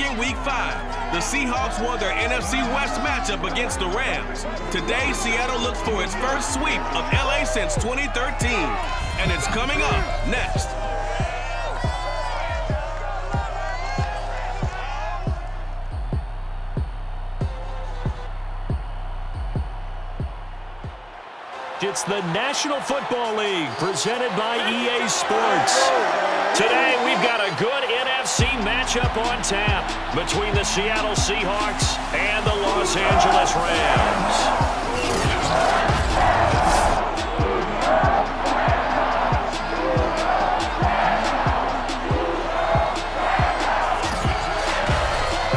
in Week 5. The Seahawks won their NFC West matchup against the Rams. Today, Seattle looks for its first sweep of LA since 2013. And it's coming up next. It's the National Football League presented by EA Sports. Today we've got a good NFC matchup on tap between the Seattle Seahawks and the Los Angeles Rams.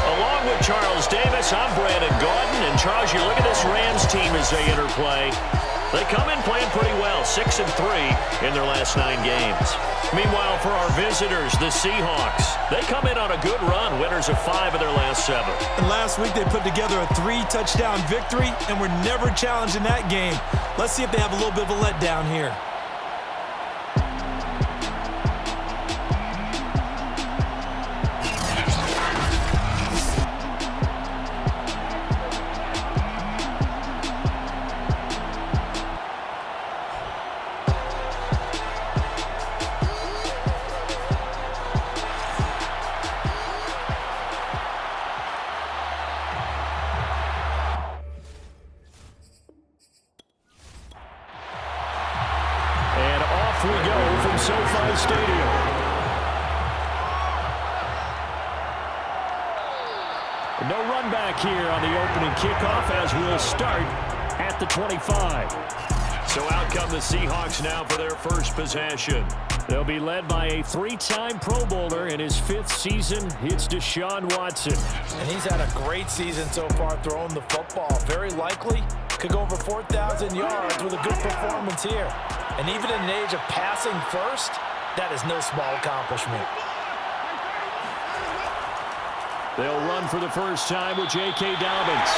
Along with Charles Davis, I'm Brandon Gordon. And Charles, you look at this Rams team as they interplay. They come in playing pretty well, 6-3 in their last 9 games. Meanwhile, for our visitors, the Seahawks, they come in on a good run, winners of 5 of their last 7. And last week they put together a 3-touchdown victory and were never challenged in that game. Let's see if they have a little bit of a letdown here. We go from SoFi Stadium. No run back here on the opening kickoff as we'll start at the 25. So out come the Seahawks now for their first possession. They'll be led by a 3-time Pro Bowler in his 5th season. It's Deshaun Watson. And he's had a great season so far throwing the football. Very likely could go over 4,000 yards with a good performance here. And even in an age of passing first, that is no small accomplishment. They'll run for the first time with J.K. Dobbins.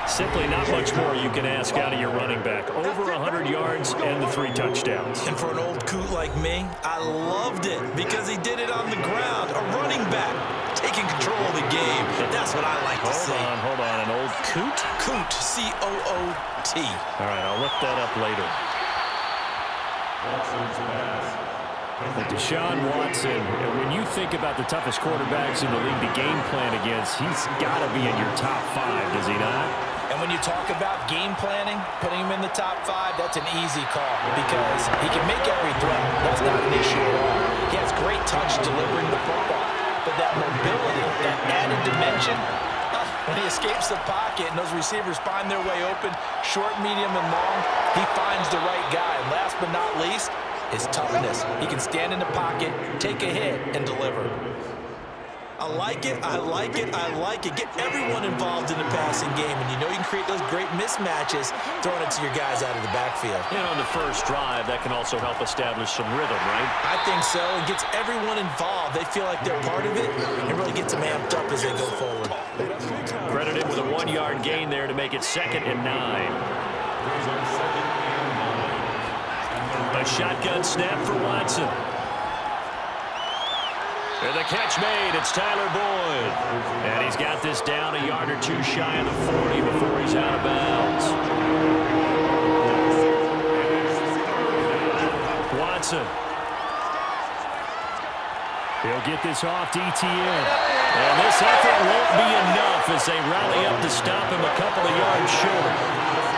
Simply not much more you can ask out of your running back. Over 100 yards and the 3 touchdowns. And for an old coot like me, I loved it because he did it on the ground. A running back taking control of the game. That's what I like to see. Hold on. An old coot? Coot, C-O-O-T. All right, I'll look that up later. Deshaun Watson, when you think about the toughest quarterbacks in the league to game plan against, he's got to be in your top 5, does he not? And when you talk about game planning, putting him in the top 5, that's an easy call because he can make every throw. That's not an issue at all. He has great touch delivering the football. But that mobility, that added dimension, when he escapes the pocket and those receivers find their way open, short, medium, and long, he finds the right guy. And last but not least, his toughness. He can stand in the pocket, take a hit, and deliver. I like it, I like it, I like it. Get everyone involved in the passing game, and you know you can create those great mismatches throwing it to your guys out of the backfield. And on the first drive, that can also help establish some rhythm, right? I think so. It gets everyone involved. They feel like they're part of it, and really gets them amped up as they go forward. Credited with a 1-yard gain there to make it 2nd and 9. A shotgun snap for Watson. And the catch made. It's Tyler Boyd. And he's got this down a yard or 2 shy of the 40 before he's out of bounds. Watson. He'll get this off to ETN. And this effort won't be enough as they rally up to stop him a couple of yards short.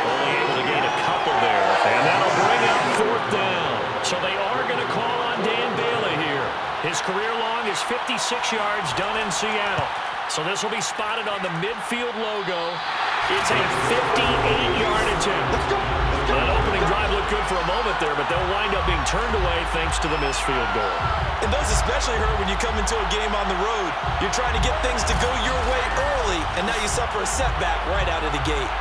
Only able to gain a couple there. And that'll bring up 4th down. So they are going to call on Dan Bailey here. His career long is 56 yards done in Seattle. So this will be spotted on the midfield logo. It's a 58-yard attempt. That opening drive looked good for a moment there, but they'll wind up being turned away thanks to the missed field goal. And those especially hurt when you come into a game on the road. You're trying to get things to go your way early, and now you suffer a setback right out of the gate.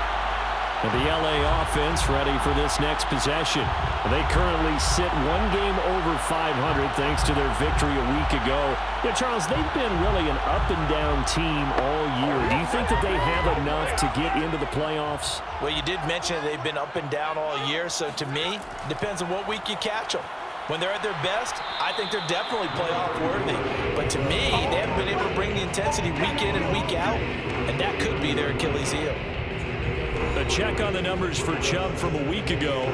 And the LA offense ready for this next possession. They currently sit 1 game over 500 thanks to their victory a week ago. Yeah, Charles, they've been really an up-and-down team all year. Do you think that they have enough to get into the playoffs? Well, you did mention that they've been up and down all year, so to me, it depends on what week you catch them. When they're at their best, I think they're definitely playoff worthy. But to me, they haven't been able to bring the intensity week in and week out, and that could be their Achilles heel. A check on the numbers for Chubb from a week ago.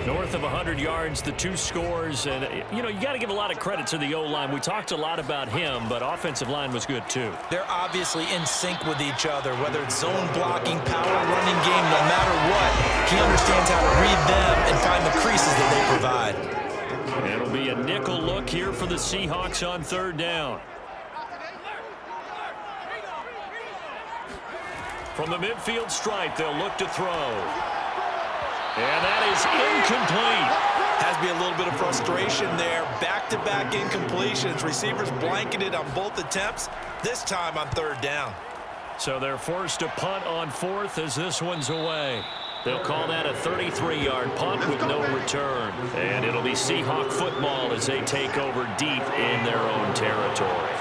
North of 100 yards, the 2 scores. And, you got to give a lot of credit to the O-line. We talked a lot about him, but offensive line was good too. They're obviously in sync with each other, whether it's zone blocking, power running game, no matter what. He understands how to read them and find the creases that they provide. It'll be a nickel look here for the Seahawks on 3rd down. From the midfield stripe, they'll look to throw. And that is incomplete. Has to be a little bit of frustration there. Back-to-back incompletions. Receivers blanketed on both attempts, this time on 3rd down. So they're forced to punt on 4th as this one's away. They'll call that a 33-yard punt with no return. And it'll be Seahawk football as they take over deep in their own territory.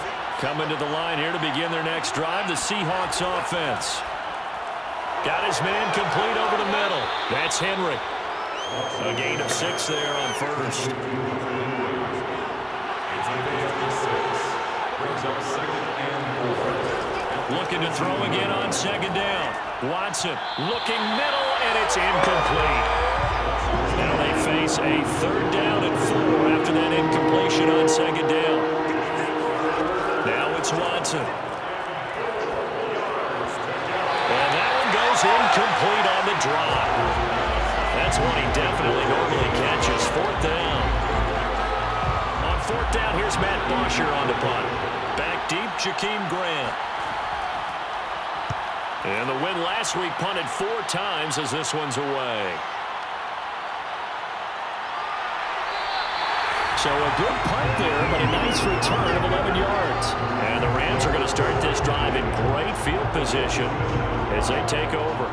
Coming to the line here to begin their next drive, the Seahawks offense. Got his man complete over the middle. That's Henry. A gain of 6 there on 1st. Looking to throw again on 2nd down. Watson looking middle, and it's incomplete. Now they face a 3rd down and 4 after that incompletion on 2nd down. Now it's Watson. And that one goes incomplete on the drop. That's one he definitely normally catches. 4th down. On 4th down, here's Matt Bosher on the punt. Back deep, Jakeem Grant. And the win last week punted 4 times as this one's away. So a good punt there, but a nice return of 11 yards. And the Rams are going to start this drive in great field position as they take over.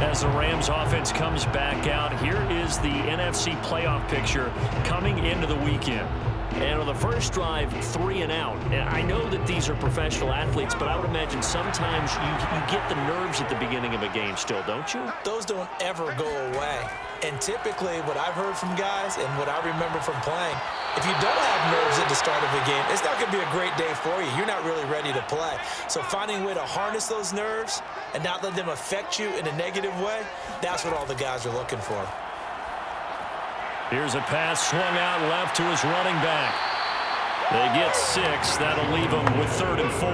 As the Rams offense comes back out, here is the NFC playoff picture coming into the weekend. And on the first drive, 3 and out. And I know that these are professional athletes, but I would imagine sometimes you get the nerves at the beginning of a game still, don't you? Those don't ever go away. And typically what I've heard from guys and what I remember from playing, if you don't have nerves at the start of a game, it's not going to be a great day for you. You're not really ready to play. So finding a way to harness those nerves and not let them affect you in a negative way, that's what all the guys are looking for. Here's a pass swung out left to his running back. They get 6. That'll leave them with 3rd and 4.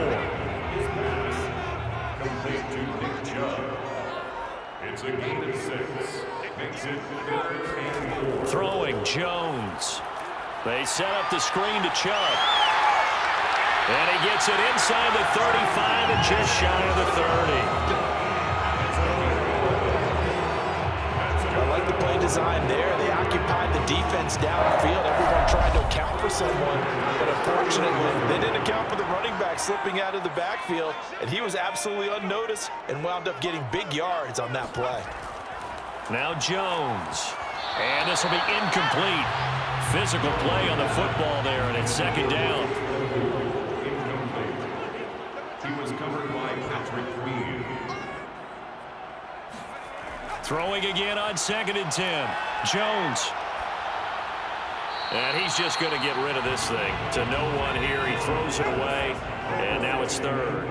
Complete to Nick Chubb. It's a gain of 6. Makes it 3rd and 4. Throwing Jones. They set up the screen to Chubb. And he gets it inside the 35 and just shy of the 30. I like the play design there. They occupied the defense downfield. Everyone tried to account for someone, but unfortunately, they didn't account for the running back slipping out of the backfield, and he was absolutely unnoticed and wound up getting big yards on that play. Now Jones. And this will be incomplete. Physical play on the football there, and it's 2nd down. Incomplete. He was covered by Patrick Queen. Throwing again on 2nd and 10. Jones. And he's just going to get rid of this thing. To no one here. He throws it away. And now it's 3rd.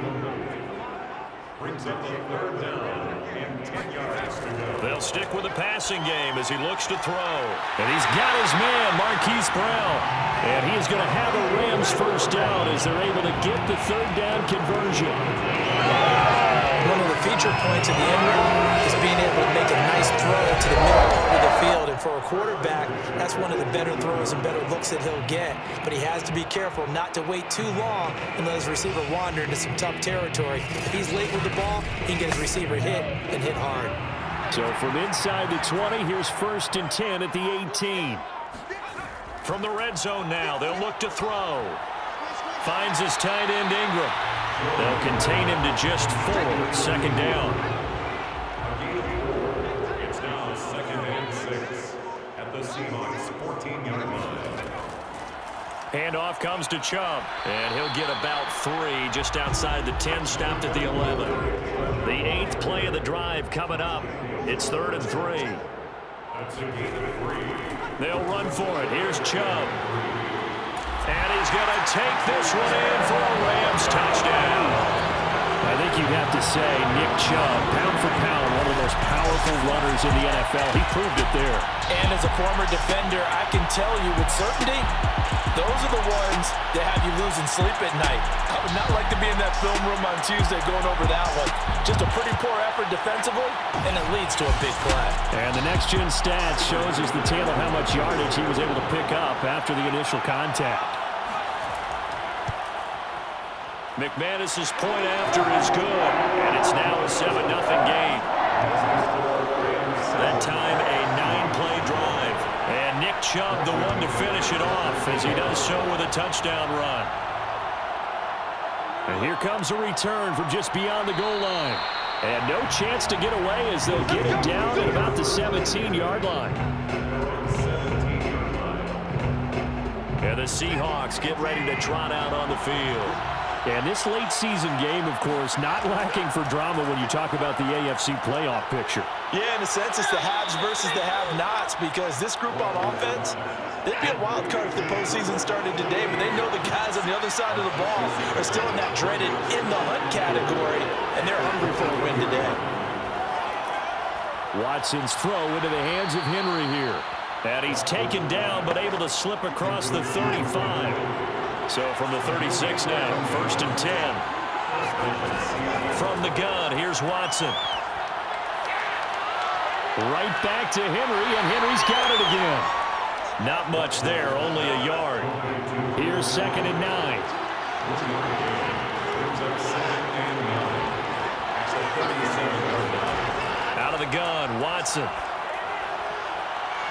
Brings up the 3rd down and 10 yards to go. They'll stick with the passing game as he looks to throw. And he's got his man, Marquise Brown. And he is going to have a Rams 1st down as they're able to get the 3rd down conversion. One of the feature points of the end route is being able to make a nice throw to the middle part of the field. And for a quarterback, that's one of the better throws and better looks that he'll get. But he has to be careful not to wait too long and let his receiver wander into some tough territory. If he's late with the ball, he can get his receiver hit and hit hard. So from inside the 20, here's 1st and 10 at the 18. From the red zone now, they'll look to throw. Finds his tight end Ingram. They'll contain him to just 4. 2nd down. It's now 2nd and 6 at the Seahawks 14-yard line. Handoff comes to Chubb, and he'll get about 3 just outside the 10, stopped at the 11. The 8th play of the drive coming up. It's 3rd and 3. That's a gain of 3. They'll run for it. Here's Chubb. And he's going to take this one in for a Rams touchdown. I think you'd have to say Nick Chubb, pound for pound, one of the most powerful runners in the NFL. He proved it there. And as a former defender, I can tell you with certainty, those are the ones that have you losing sleep at night. I would not like to be in that film room on Tuesday going over that one. Just a pretty poor effort defensively, and it leads to a big play. And the next-gen stats shows us the tale of how much yardage he was able to pick up after the initial contact. McManus's point after is good, and it's now a 7-0 game. That time, a 9-play drive. And Nick Chubb, the one to finish it off, as he does so with a touchdown run. And here comes a return from just beyond the goal line. And no chance to get away as they'll get it down at about the 17-yard line. And the Seahawks get ready to trot out on the field. And this late season game, of course, not lacking for drama when you talk about the AFC playoff picture. Yeah, in a sense, it's the haves versus the have-nots, because this group on offense, they'd be a wild card if the postseason started today, but they know the guys on the other side of the ball are still in that dreaded in-the-hunt category, and they're hungry for a win today. Watson's throw into the hands of Henry here. And he's taken down, but able to slip across the 35. So from the 36 now, 1st and 10. From the gun, here's Watson. Right back to Henry, and Henry's got it again. Not much there, only a yard. Here's 2nd and 9. Out of the gun, Watson.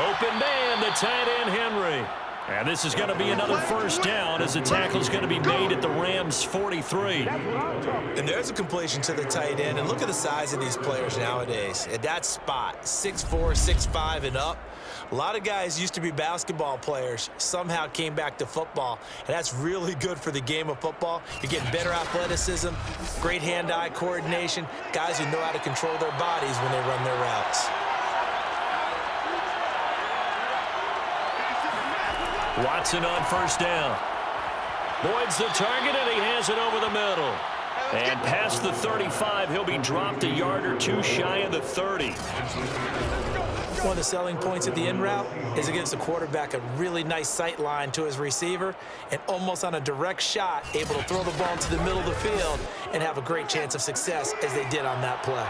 Open man, the tight end, Henry. And this is going to be another 1st down as the tackle is going to be made at the Rams' 43. And there's a completion to the tight end. And look at the size of these players nowadays. At that spot, 6'4", 6'5", and up. A lot of guys used to be basketball players, somehow came back to football. And that's really good for the game of football. You're getting better athleticism, great hand-eye coordination, guys who know how to control their bodies when they run their routes. Watson on 1st down. Boyd's the target, and he has it over the middle. And past the 35, he'll be dropped a yard or two shy of the 30. One of the selling points of the in route is it gives the quarterback a really nice sight line to his receiver, and almost on a direct shot, able to throw the ball into the middle of the field and have a great chance of success as they did on that play.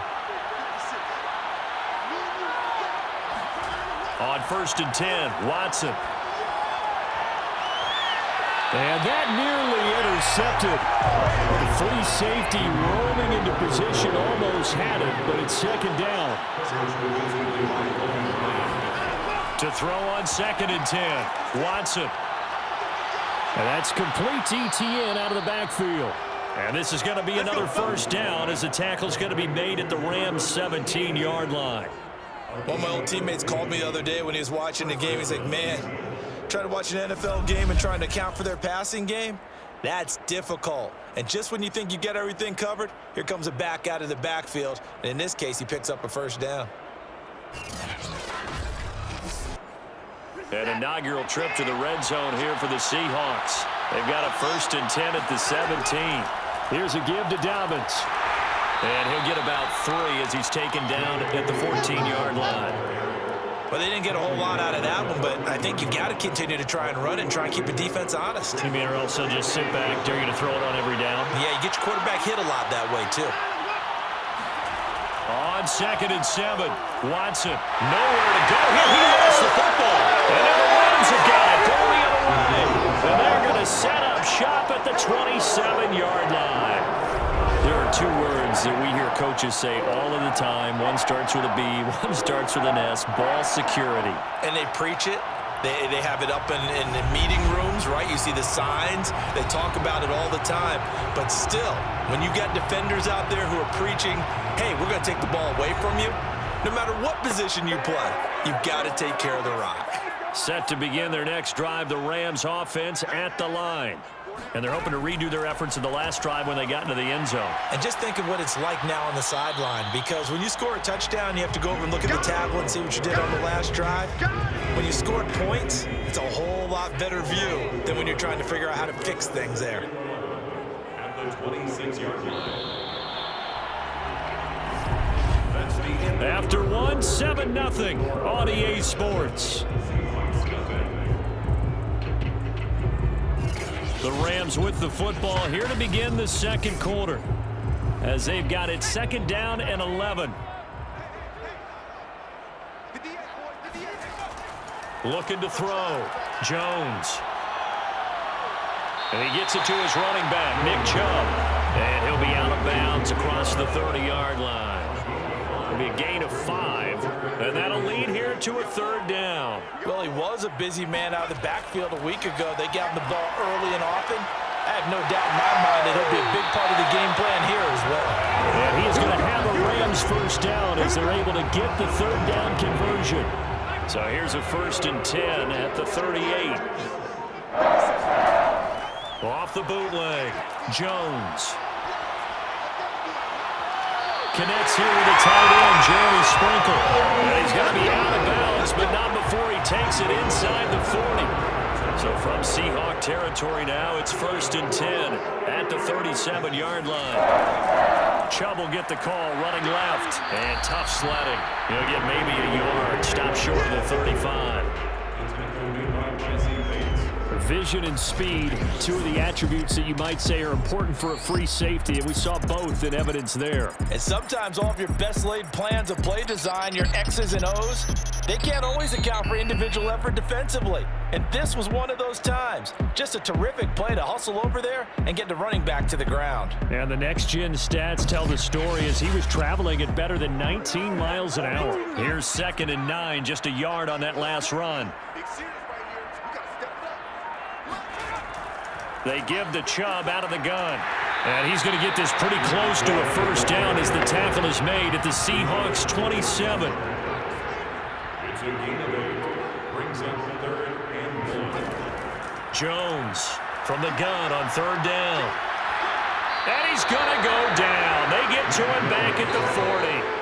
On 1st and 10, Watson. And that nearly intercepted. The free safety rolling into position, almost had it, but it's 2nd down. To throw on 2nd and 10, Watson. And that's complete to ETN out of the backfield. And this is going to be another 1st down as the tackle's going to be made at the Rams' 17-yard line. One of my old teammates called me the other day when he was watching the game. He's like, man, trying to watch an NFL game and trying to account for their passing game, that's difficult. And just when you think you get everything covered, here comes a back out of the backfield. And in this case, he picks up a 1st down. An inaugural trip to the red zone here for the Seahawks. They've got a 1st and 10 at the 17. Here's a give to Dobbins. And he'll get about 3 as he's taken down at the 14-yard line. Well, they didn't get a whole lot out of that one, but I think you got to continue to try and run it and try and keep the defense honest. You mean or else they'll just sit back, dare you to throw it on every down? Yeah, you get your quarterback hit a lot that way, too. On 2nd and 7, Watson. Nowhere to go here. He lost the football. And now the Rams have got it. Go the other way. And they're going to set up shop at the 27-yard line. There are 2 words that we hear coaches say all of the time. One starts with a B, one starts with an S, ball security. And they preach it. They have it up in the meeting rooms, right? You see the signs. They talk about it all the time. But still, when you got defenders out there who are preaching, hey, we're going to take the ball away from you, no matter what position you play, you've got to take care of the rock. Set to begin their next drive, the Rams offense at the line. And they're hoping to redo their efforts in the last drive when they got into the end zone. And just think of what it's like now on the sideline, because when you score a touchdown, you have to go over and look at the tablet and see what you did on the last drive. When you scored points, it's a whole lot better view than when you're trying to figure out how to fix things there. At the 26-yard line. After one, 7-0 on EA Sports. The Rams with the football here to begin the second quarter as they've got it 2nd down and 11. Looking to throw. Jones. And he gets it to his running back, Nick Chubb. And he'll be out of bounds across the 30-yard line. It'll be a gain of 5, and that'll lead here to a 3rd down. Well, he was a busy man out of the backfield a week ago. They got him the ball early and often. I have no doubt in my mind that he'll be a big part of the game plan here as well. And he is going to have a Rams 1st down as they're able to get the 3rd down conversion. So here's a 1st and 10 at the 38. Off the bootleg, Jones. Connects here with a tight end, Jeremy Sprinkle. And he's going to be out of bounds, but not before he takes it inside the 40. So from Seahawk territory now, it's 1st and 10 at the 37-yard line. Chubb will get the call, running left, and tough sledding. He'll get maybe a yard, stop short of the 35. Vision and speed, 2 of the attributes that you might say are important for a free safety, and we saw both in evidence there. And sometimes all of your best laid plans of play design, your X's and O's, they can't always account for individual effort defensively. And this was one of those times. Just a terrific play to hustle over there and get the running back to the ground. And the next-gen stats tell the story as he was traveling at better than 19 miles an hour. Here's 2nd and 9, just a yard on that last run. They give the Chubb out of the gun. And he's going to get this pretty close to a 1st down as the tackle is made at the Seahawks 27. It's a gain of 8. Brings up 3rd and 1. Jones from the gun on 3rd down. And he's going to go down. They get to him back at the 40.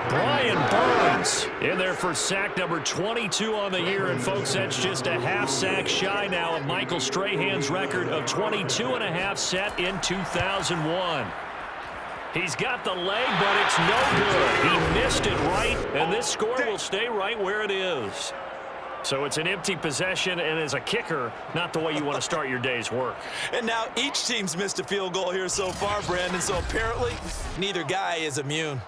Brian Burns in there for sack number 22 on the year. And, folks, that's just a half sack shy now of Michael Strahan's record of 22.5 set in 2001. He's got the leg, but it's no good. He missed it right, and this score will stay right where it is. So it's an empty possession, and as a kicker, not the way you want to start your day's work. And now each team's missed a field goal here so far, Brandon, so apparently neither guy is immune.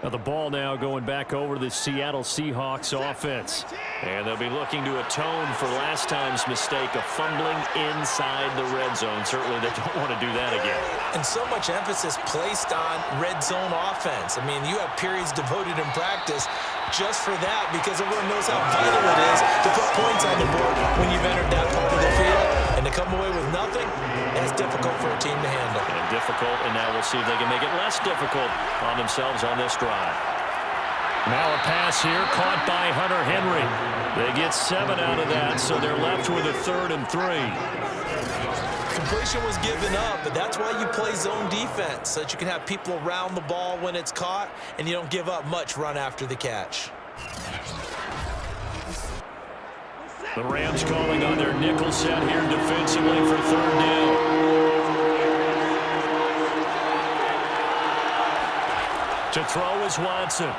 Now the ball now going back over to the Seattle Seahawks offense. And they'll be looking to atone for last time's mistake of fumbling inside the red zone. Certainly they don't want to do that again. And so much emphasis placed on red zone offense. I mean, you have periods devoted in practice just for that because everyone knows how vital it is to put points on the board when you've entered that part of the field. And to come away with nothing, that's difficult for a team to handle. And difficult, and now we'll see if they can make it less difficult on themselves on this drive. Now a pass here caught by Hunter Henry. They get 7 out of that, so they're left with a 3rd and 3. Completion was given up, but that's why you play zone defense, so that you can have people around the ball when it's caught, and you don't give up much run after the catch. The Rams calling on their nickel set here defensively for 3rd down. To throw is Watson.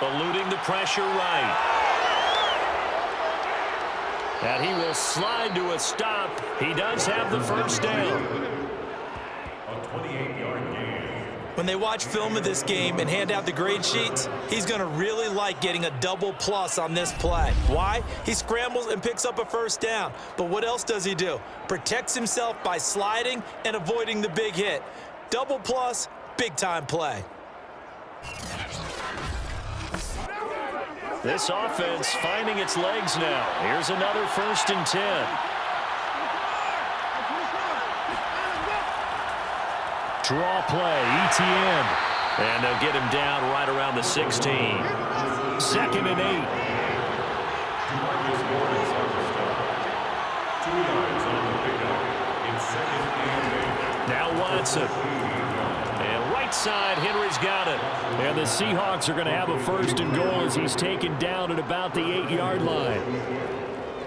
Eluding the pressure right. And he will slide to a stop. He does have the 1st down. A 28-yard gain. When they watch film of this game and hand out the grade sheets, he's going to really like getting a double plus on this play. Why? He scrambles and picks up a 1st down. But what else does he do? Protects himself by sliding and avoiding the big hit. Double plus, big-time play. This offense finding its legs now. Here's another 1st and 10. Draw play, ETN. And they'll get him down right around the 16. 2nd and 8. yards on the pickup. It's second and 8. Now Watson. And right side, Henry's got it. And the Seahawks are going to have a first and goal as he's taken down at about the 8-yard line.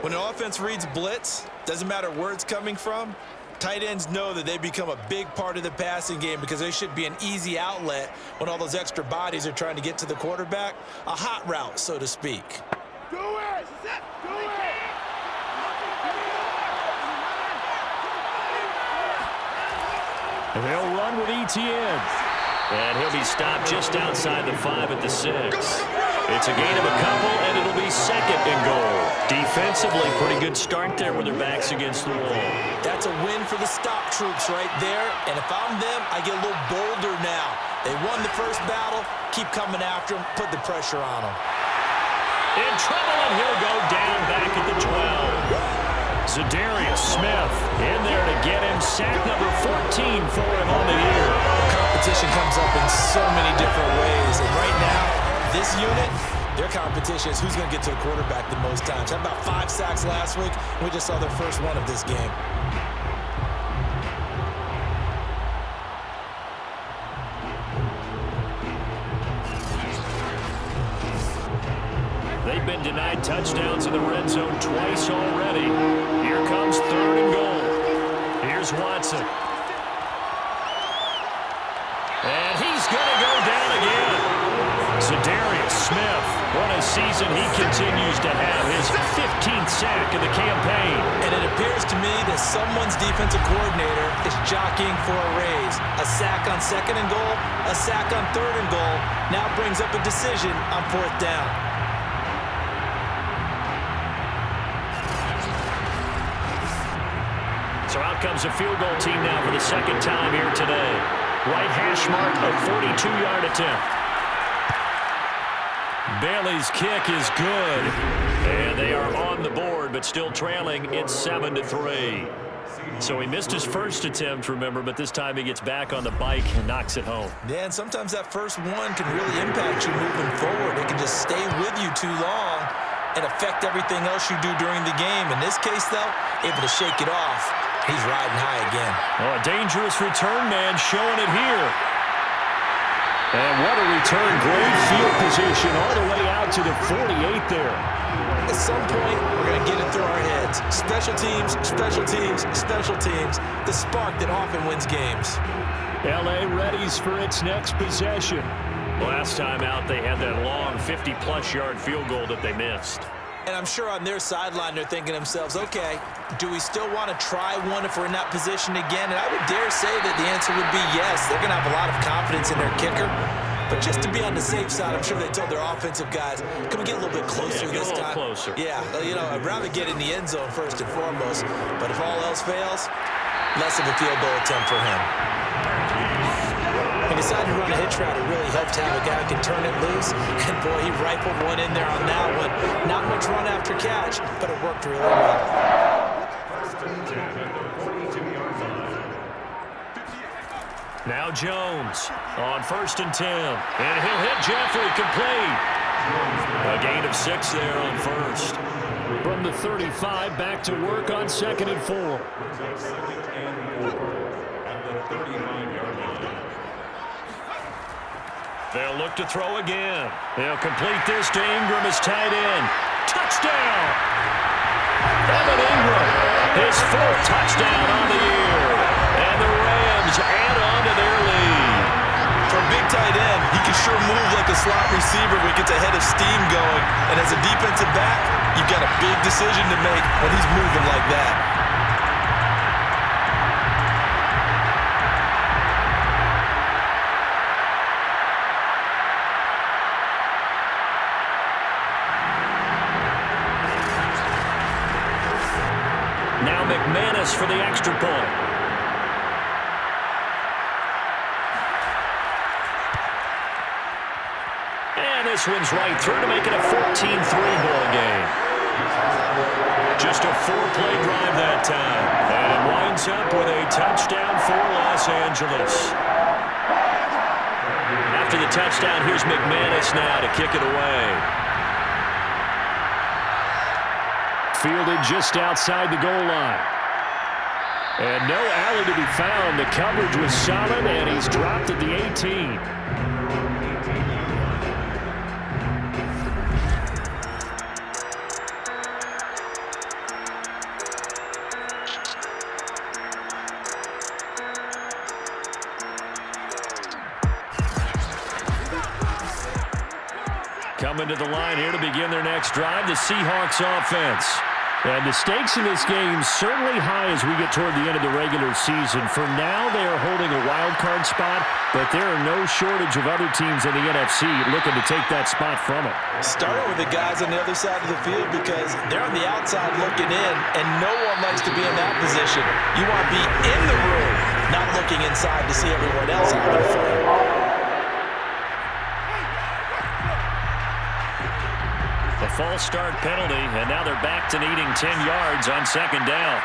When an offense reads blitz, doesn't matter where it's coming from, tight ends know that they become a big part of the passing game because they should be an easy outlet when all those extra bodies are trying to get to the quarterback. A hot route, so to speak. Do it! Do it! And they'll run with ETN. And he'll be stopped just outside the 5 at the 6. It's a gain of a couple, and it'll be second and goal. Defensively, pretty good start there with their backs against the wall. That's a win for the stop troops right there. And if I'm them, I get a little bolder now. They won the first battle. Keep coming after them. Put the pressure on them. In trouble, and he'll go down back at the 12. Za'Darius Smith in there to get him. Sack number 14 for him on the year. Competition comes up in so many different ways. And right now, this unit, their competition is who's going to get to the quarterback the most times. Had about 5 sacks last week. We just saw their first one of this game. They've been denied touchdowns in the red zone twice already. Here comes third and goal. Here's Watson. And he's going to go down again. Za'Darius Smith, what a season he continues to have. His 15th sack of the campaign. And it appears to me that someone's defensive coordinator is jockeying for a raise. A sack on second and goal, a sack on third and goal, now brings up a decision on fourth down. So out comes a field goal team now for the second time here today. Right hash mark, a 42-yard attempt. Bailey's kick is good. And they are on the board, but still trailing. It's 7-3. So he missed his first attempt, remember, but this time he gets back on the bike and knocks it home. Yeah, and sometimes that first one can really impact you moving forward. It can just stay with you too long and affect everything else you do during the game. In this case, though, able to shake it off. He's riding high again. Oh, a dangerous return man showing it here. And what a return. Great field position all the way out to the 48 there. At some point, we're going to get it through our heads. Special teams, special teams, special teams. The spark that often wins games. L.A. readies for its next possession. Last time out, they had that long 50-plus yard field goal that they missed. And I'm sure on their sideline they're thinking to themselves, okay, do we still want to try one if we're in that position again? And I would dare say that the answer would be yes. They're going to have a lot of confidence in their kicker. But just to be on the safe side, I'm sure they told their offensive guys, can we get a little bit closer this time? Closer. Yeah, you know, I'd rather get in the end zone first and foremost. But if all else fails, less of a field goal attempt for him. He decided to run a hitch route. It really helped to have a guy who can turn it loose. And, boy, he rifled one in there on that one. Not much run after catch, but it worked really well. Now Jones on 1st and 10. And he'll hit Jeffrey complete. A gain of 6 there on first. From the 35, back to work on 2nd and 4. They'll look to throw again. They'll complete this to Ingram as tight end. Touchdown! Evan Ingram, his 4th touchdown on the year. And the Rams add on to their lead. For a big tight end, he can sure move like a slot receiver when he gets a head of steam going. And as a defensive back, you've got a big decision to make when he's moving like that. Now McManus for the extra point. And this one's right through to make it a 14-3 ball game. Just a 4-play drive that time. And winds up with a touchdown for Los Angeles. After the touchdown, here's McManus now to kick it away. fielded just outside the goal line. And no alley to be found. The coverage was solid, and he's dropped at the 18. Coming to the line here to begin their next drive, the Seahawks offense. And the stakes in this game certainly high as we get toward the end of the regular season. For now, they are holding a wild card spot, but there are no shortage of other teams in the NFC looking to take that spot from it. Starting with the guys on the other side of the field because they're on the outside looking in, and no one likes to be in that position. You want to be in the room, not looking inside to see everyone else out there fighting. A false start penalty, and now they're back to needing 10 yards on second down.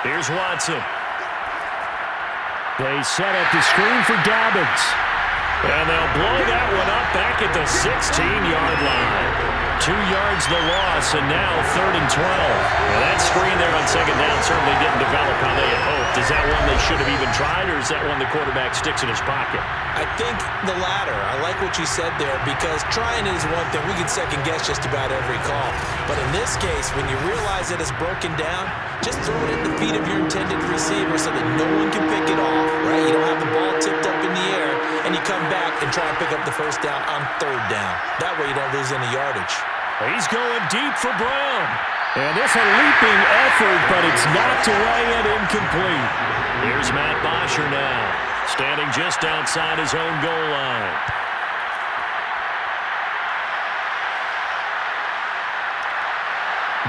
Here's Watson. They set up the screen for Dobbins. And they'll blow that one up back at the 16-yard line. 2 yards the loss, and now 3rd and 12. Well, that screen there on second down certainly didn't develop how they had hoped. Is that one they should have even tried, or is that one the quarterback sticks in his pocket? I think the latter. I like what you said there because trying is one thing. We can second guess just about every call. But in this case, when you realize it is broken down, just throw it at the feet of your intended receiver so that no one can pick it off, right? You don't have the ball tipped up in the air, and you come back and try and pick up the first down on 3rd down. That way you don't lose any yardage. He's going deep for Brown. And this a leaping effort, but it's knocked away and incomplete. Here's Matt Bosher now, standing just outside his own goal line.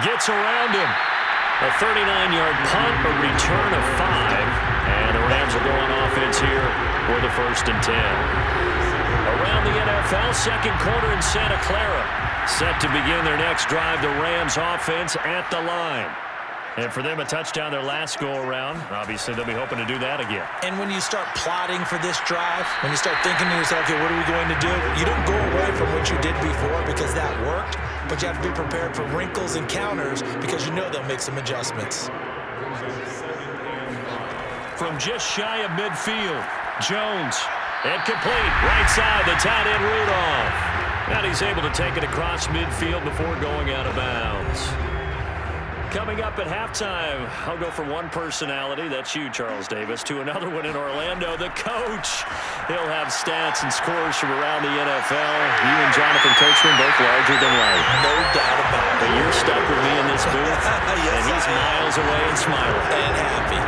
Gets around him. A 39-yard punt, a return of 5. And the Rams are going offense here for the 1st and 10. Around the NFL, second quarter in Santa Clara. Set to begin their next drive, the Rams offense at the line. And for them, a touchdown their last go-around. Obviously, they'll be hoping to do that again. And when you start plotting for this drive, when you start thinking to yourself, okay, what are we going to do? You don't go away from what you did before because that worked, but you have to be prepared for wrinkles and counters because you know they'll make some adjustments. From just shy of midfield, Jones. And complete, right side, the tight end Rudolph. And he's able to take it across midfield before going out of bounds. Coming up at halftime, I'll go from one personality, that's you, Charles Davis, to another one in Orlando, the coach. He'll have stats and scores from around the NFL. You and Jonathan Coachman both larger than life. No doubt about it. But you're stuck with me in this booth, Yes, and he's miles away and smiling. And happy.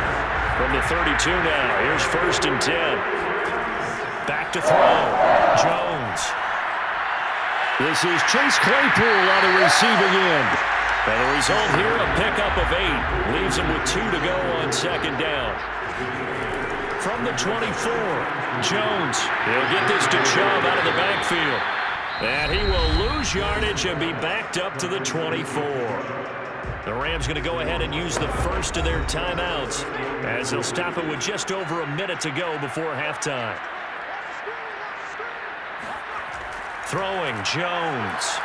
From the 32 now, here's 1st and 10. Back to throw, Jones. This is Chase Claypool on the receiving end. And the result here, a pickup of 8. Leaves him with 2 to go on second down. From the 24, Jones. He'll get this to Chubb out of the backfield. And he will lose yardage and be backed up to the 24. The Rams going to go ahead and use the first of their timeouts as they'll stop it with just over a minute to go before halftime. Throwing, Jones.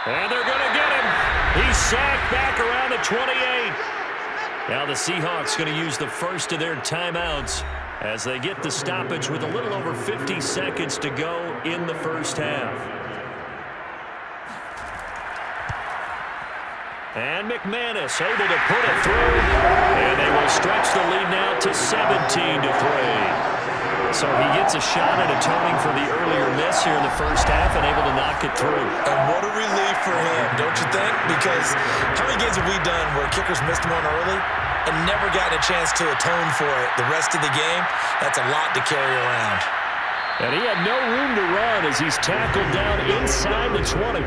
And they're going to get him. He's sacked back around the 28. Now the Seahawks going to use the first of their timeouts as they get the stoppage with a little over 50 seconds to go in the first half. And McManus able to put it through. And they will stretch the lead now to 17-3. So he gets a shot at atoning for the earlier miss here in the first half and able to knock it through. And what a relief for him, don't you think? Because how many games have we done where kickers missed one early and never gotten a chance to atone for it the rest of the game? That's a lot to carry around. And he had no room to run as he's tackled down inside the 20.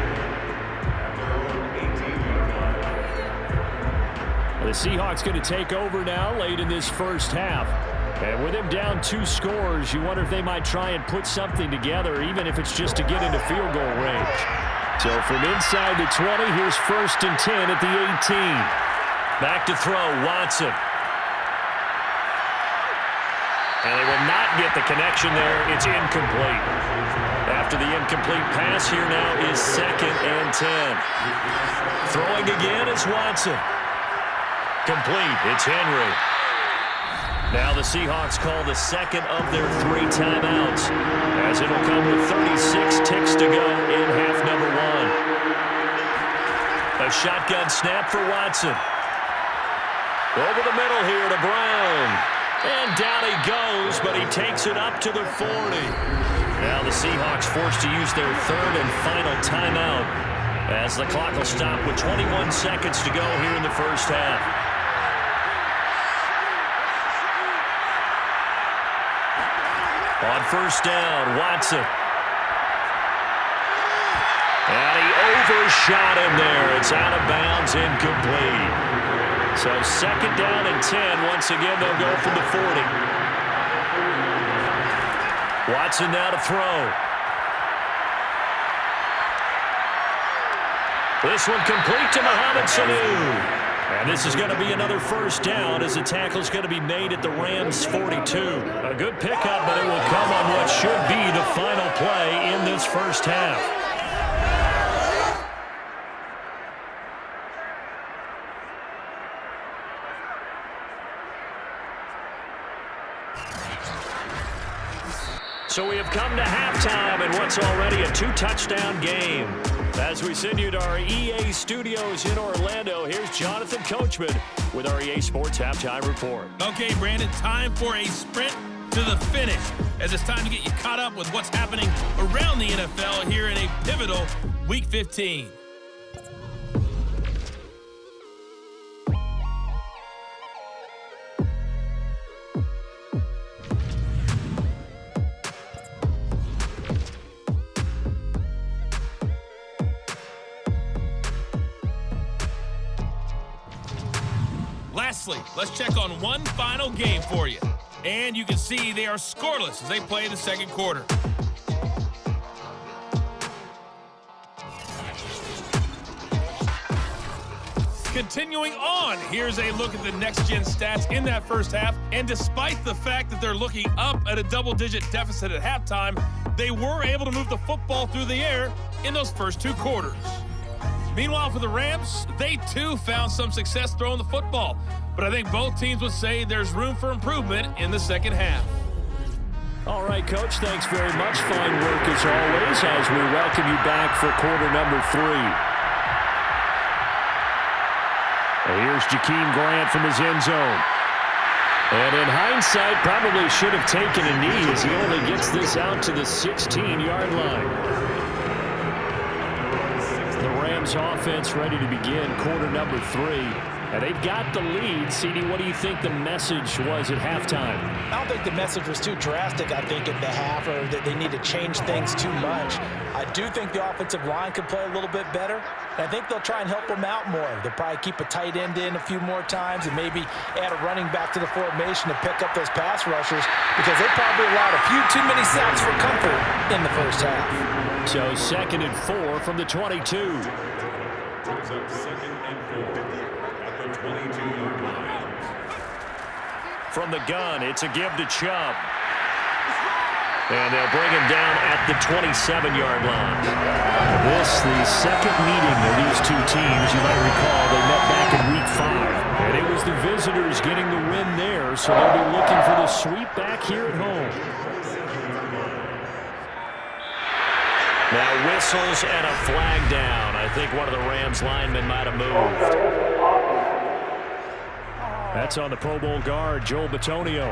The Seahawks going to take over now late in this first half. And with him down 2 scores, you wonder if they might try and put something together, even if it's just to get into field goal range. So from inside the 20, here's 1st and 10 at the 18. Back to throw, Watson. And they will not get the connection there. It's incomplete. After the incomplete pass, here now is 2nd and 10. Throwing again is Watson. Complete. It's Henry. Now the Seahawks call the second of their 3 timeouts, as it'll come with 36 ticks to go in half number 1. A shotgun snap for Watson. Over the middle here to Brown. And down he goes, but he takes it up to the 40. Now the Seahawks forced to use their 3rd and final timeout, as the clock will stop with 21 seconds to go here in the first half. On first down, Watson. And he overshot him there. It's out of bounds, incomplete. So 2nd down and 10. Once again, they'll go from the 40. Watson now to throw. This one complete to Mohamed Sanu. And this is going to be another first down, as the tackle is going to be made at the Rams' 42. A good pickup, but it will come on what should be the final play in this first half. So we have come to halftime in what's already a 2-touchdown game. As we send you to our EA studios in Orlando, here's Jonathan Coachman with our EA Sports Halftime Report. Okay, Brandon, time for a sprint to the finish, as it's time to get you caught up with what's happening around the NFL here in a pivotal Week 15. Lastly, let's check on one final game for you. And you can see they are scoreless as they play the second quarter. Continuing on, here's a look at the next-gen stats in that first half. And despite the fact that they're looking up at a double-digit deficit at halftime, they were able to move the football through the air in those first 2 quarters. Meanwhile, for the Rams, they too found some success throwing the football. But I think both teams would say there's room for improvement in the second half. All right, Coach, thanks very much. Fine work as always as we welcome you back for quarter number 3. Here's Jakeem Grant from his end zone. And in hindsight, probably should have taken a knee as he only gets this out to the 16-yard line. The Rams offense ready to begin quarter number 3. And they've got the lead. CD, what do you think the message was at halftime? I don't think the message was too drastic, I think, at the half, or that they need to change things too much. I do think the offensive line could play a little bit better. And I think they'll try and help them out more. They'll probably keep a tight end in a few more times and maybe add a running back to the formation to pick up those pass rushers, because they probably allowed a few too many sacks for comfort in the first half. So 2nd and 4 from the 22. Brings up 2nd and 4 at the 22-yard line. From the gun, it's a give to Chubb. And they'll bring him down at the 27-yard line. This, the second meeting of these two teams. You might recall they met back in Week 5. And it was the visitors getting the win there, so they'll be looking for the sweep back here at home. Now whistles and a flag down. I think one of the Rams linemen might have moved. That's on the Pro Bowl guard, Joel Bitonio.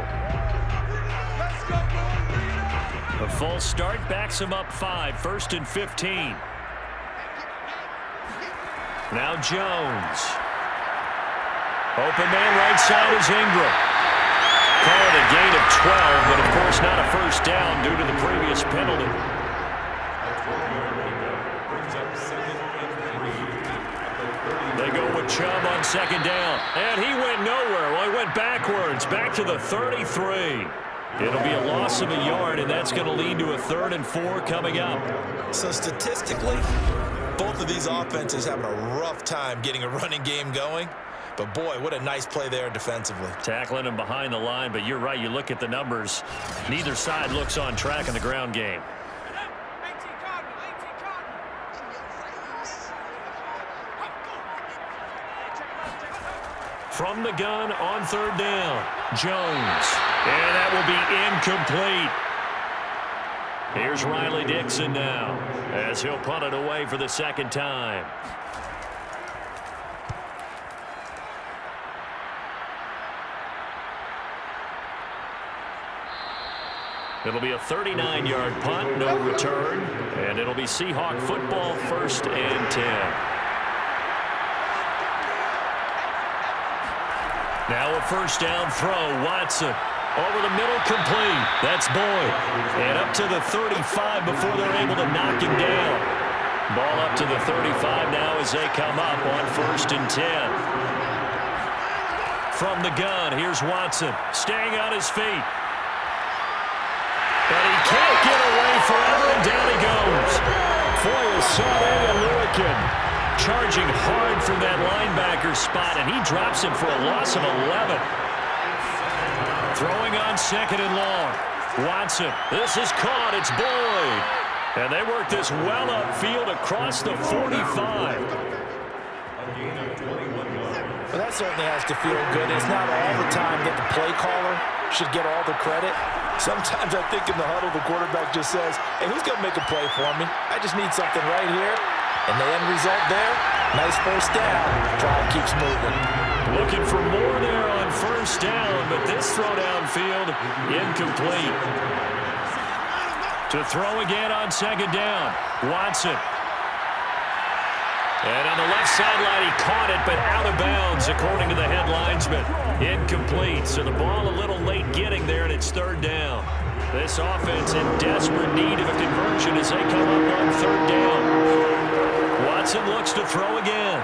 A false start backs him up 5, 1st and 15. Now Jones. Open man right side is Ingram. Call it a gain of 12, but of course not a first down due to the previous penalty. They go with Chubb on 2nd down, and he went nowhere. Well, he went backwards, back to the 33. It'll be a loss of a yard, and that's going to lead to a 3rd and 4 coming up. So statistically, both of these offenses having a rough time getting a running game going. But, boy, what a nice play there defensively. Tackling him behind the line, but you're right. You look at the numbers. Neither side looks on track in the ground game. From the gun on third down, Jones. And that will be incomplete. Here's Riley Dixon now as he'll punt it away for the second time. It'll be a 39-yard punt, no return, and it'll be Seahawk football, 1st and 10. Now a first down throw, Watson. Over the middle, complete. That's Boyd. And up to the 35 before they're able to knock him down. Ball up to the 35 now as they come up on 1st and 10. From the gun, here's Watson. Staying on his feet. But he can't get away forever, and down he goes. Foyesade charging hard from that linebacker spot, and he drops him for a loss of 11. Throwing on 2nd and long. Watson, this is caught. It's Boyd. And they work this well upfield across the 45. Well, that certainly has to feel good. It's not all the time that the play caller should get all the credit. Sometimes I think in the huddle, the quarterback just says, hey, who's going to make a play for me? I just need something right here. And the end result there, nice first down. Drive keeps moving. Looking for more there on 1st down, but this throw downfield, incomplete. To throw again on 2nd down, Watson. And on the left sideline, he caught it, but out of bounds, according to the head linesman. Incomplete, so the ball a little late getting there, and it's 3rd down. This offense in desperate need of a conversion as they come up on 3rd down. Watson looks to throw again.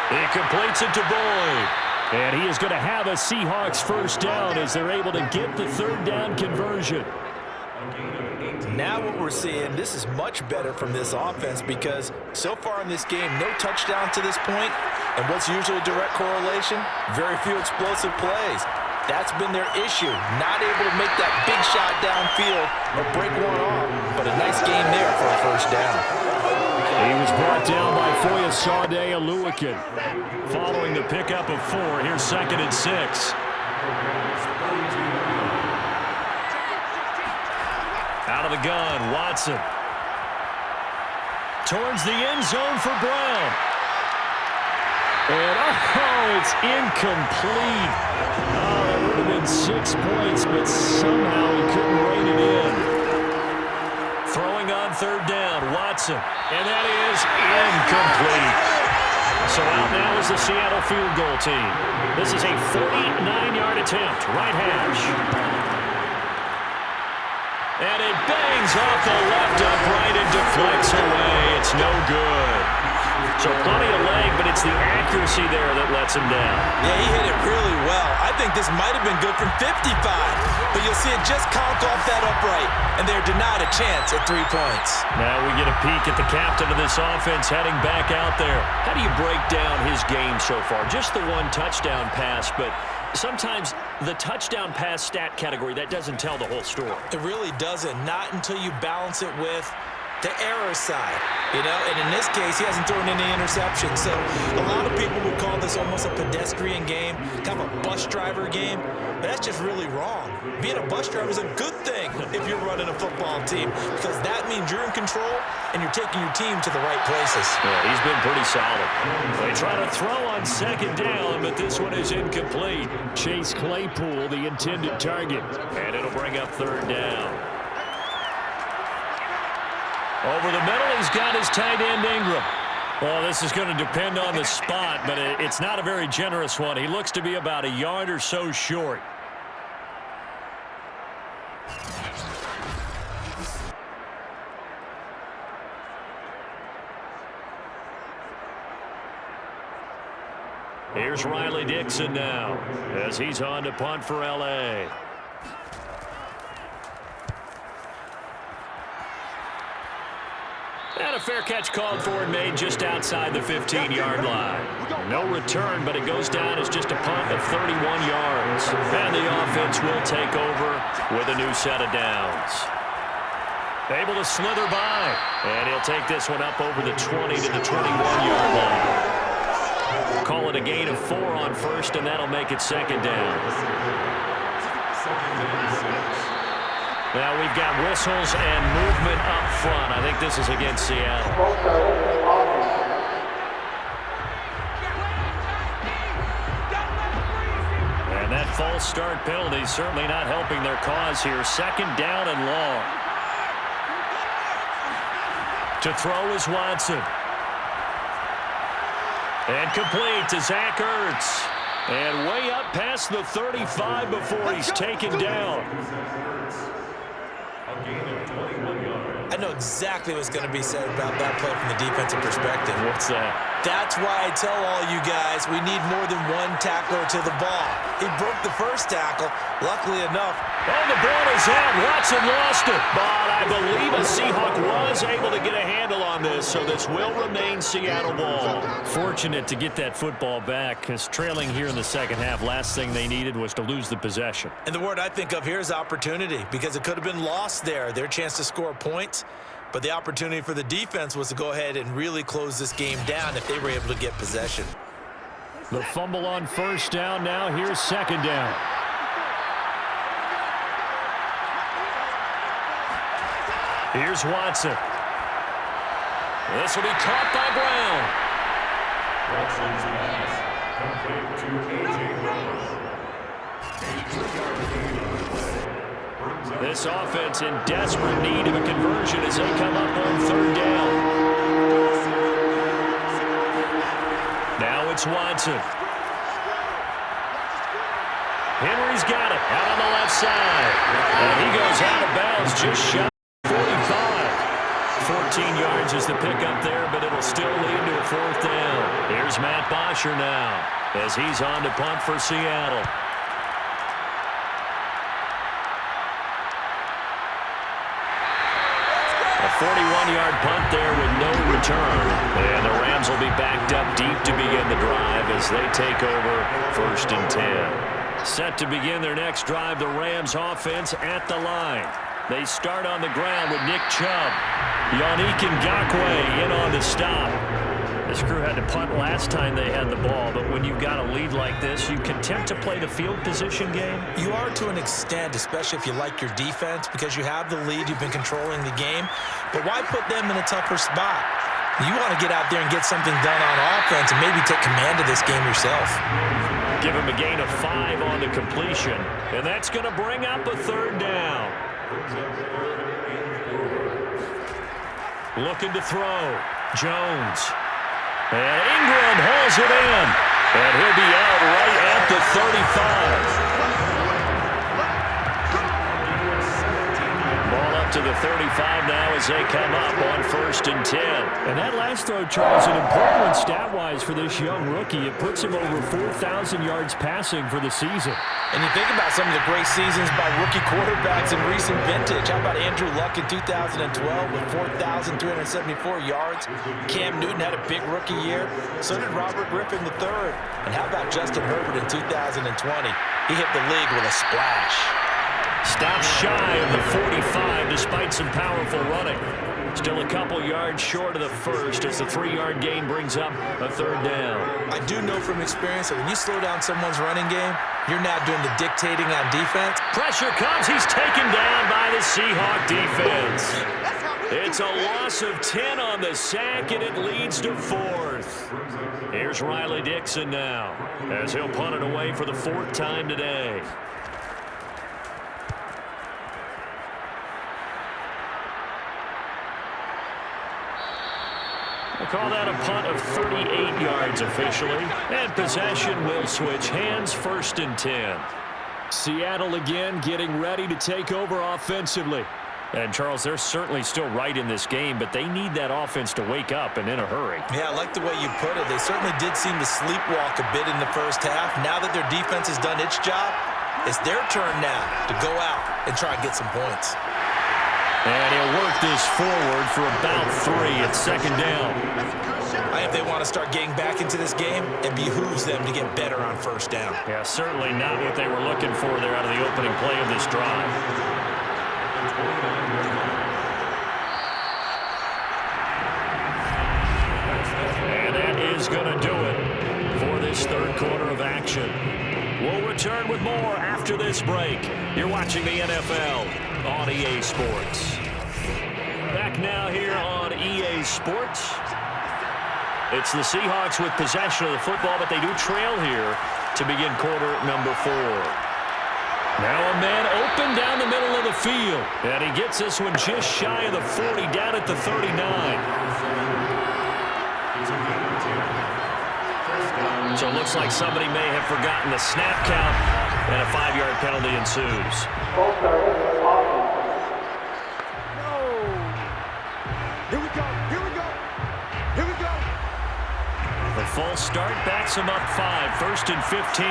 He completes it to Boyd. And he is going to have a Seahawks first down as they're able to get the 3rd down conversion. Now what we're seeing, this is much better from this offense because so far in this game, no touchdown to this point. And what's usually a direct correlation? Very few explosive plays. That's been their issue. Not able to make that big shot downfield or break one off. But a nice game there for a first down. He was brought down by Foyesade Oluwakin. Following the pickup of 4, here's 2nd and 6. Out of the gun, Watson. Towards the end zone for Brown. And, it's incomplete. That would have been 6 points, but somehow he couldn't rein it in. Throwing on 3rd down, Watson. And that is incomplete. So out now is the Seattle field goal team. This is a 49-yard attempt, right hash. And it bangs off the left upright and deflects away. It's no good. So plenty of leg, but it's the accuracy there that lets him down. Yeah, he hit it really well. I think this might have been good from 55. But you'll see it just conk off that upright, and they're denied a chance at 3 points. Now we get a peek at the captain of this offense heading back out there. How do you break down his game so far? Just the 1 touchdown pass, but sometimes the touchdown pass stat category, that doesn't tell the whole story. It really doesn't. Not until you balance it with the error side, and in this case, he hasn't thrown any interceptions. So a lot of people would call this almost a pedestrian game, kind of a bus driver game, but that's just really wrong. Being a bus driver is a good thing if you're running a football team because that means you're in control and you're taking your team to the right places. Yeah, he's been pretty solid. They try to throw on 2nd down, but this one is incomplete. Chase Claypool, the intended target, and it'll bring up 3rd down. Over the middle, he's got his tight end, Ingram. Well, this is going to depend on the spot, but it's not a very generous one. He looks to be about a yard or so short. Here's Riley Dixon now as he's on to punt for L.A. And a a fair catch called for and made just outside the 15-yard line. No return, but it goes down as just a punt of 31 yards. And the offense will take over with a new set of downs. Able to slither by. And he'll take this one up over the 20 to the 21-yard line. Call it a gain of 4 on first, and that'll make it second down. Now we've got whistles and movement up front. I think this is against Seattle. And that false start penalty certainly not helping their cause here. Second down and long. To throw is Watson. And complete to Zach Ertz. And way up past the 35 before he's taken down. I know exactly what's going to be said about that play from the defensive perspective. What's that? That's why I tell all you guys we need more than one tackler to the ball. He broke the first tackle, luckily enough. Oh, the ball is out. Watson lost it. But I believe a Seahawk was able to get a handle on this, so this will remain Seattle ball. Fortunate to get that football back, because trailing here in the second half, last thing they needed was to lose the possession. And the word I think of here is opportunity, because it could have been lost there. Their chance to score points. But the opportunity for the defense was to go ahead and really close this game down if they were able to get possession. The fumble on first down. Now here's second down. Here's Watson. This will be caught by Brown. Watson's pass complete to A.J. Brown. This offense in desperate need of a conversion as they come up on third down. Now it's Watson. Henry's got it out on the left side. And he goes out of bounds just shy of 45. 14 yards is the pickup there, but it'll still lead to a fourth down. Here's Matt Bosher now as he's on to punt for Seattle. A 41-yard punt there with no return. And the Rams will be backed up deep to begin the drive as they take over first and 10. Set to begin their next drive, the Rams offense at the line. They start on the ground with Nick Chubb. Yannick Ngakoue in on the stop. This crew had to punt last time they had the ball, but when you've got a lead like this, you can attempt to play the field position game. You are to an extent, especially if you like your defense, because you have the lead, you've been controlling the game. But why put them in a tougher spot? You want to get out there and get something done on offense and maybe take command of this game yourself. Give him a gain of 5 on the completion, and that's going to bring up a third down. Looking to throw. Jones. And Ingram hauls it in. And he'll be out right at the 35. Ball up to the 35 now as they come up on first and 10. And that last throw, Charles, an important one stat-wise for this young rookie. It puts him over 4,000 yards passing for the season. And you think about some of the great seasons by rookie quarterbacks in recent vintage. How about Andrew Luck in 2012 with 4,374 yards? Cam Newton had a big rookie year. So did Robert Griffin III. And how about Justin Herbert in 2020? He hit the league with a splash. Stops shy of the 45 despite some powerful running. Still a couple yards short of the first as the 3-yard gain brings up a third down. I do know from experience that when you slow down someone's running game, you're now doing the dictating on defense. Pressure comes. He's taken down by the Seahawk defense. It's a loss of 10 on the sack, and it leads to fourth. Here's Riley Dixon now as he'll punt it away for the 4th time today. We'll call that a punt of 38 yards officially. And possession will switch hands, first and 10. Seattle again getting ready to take over offensively. And, Charles, they're certainly still right in this game, but they need that offense to wake up and in a hurry. Yeah, I like the way you put it. They certainly did seem to sleepwalk a bit in the first half. Now that their defense has done its job, it's their turn now to go out and try and get some points. And he'll work this forward for about 3 at second down. I think if they want to start getting back into this game, it behooves them to get better on first down. Yeah, certainly not what they were looking for there out of the opening play of this drive. And that is going to do it for this third quarter of action. We'll return with more after this break. You're watching the NFL on EA Sports. Back now here on EA Sports. It's the Seahawks with possession of the football, but they do trail here to begin quarter number 4. Now a man open down the middle of the field. And he gets this one just shy of the 40, down at the 39. So it looks like somebody may have forgotten the snap count, and a 5-yard penalty ensues. Here we go. Here we go. Here we go. The false start backs him up 5, 1st and 15.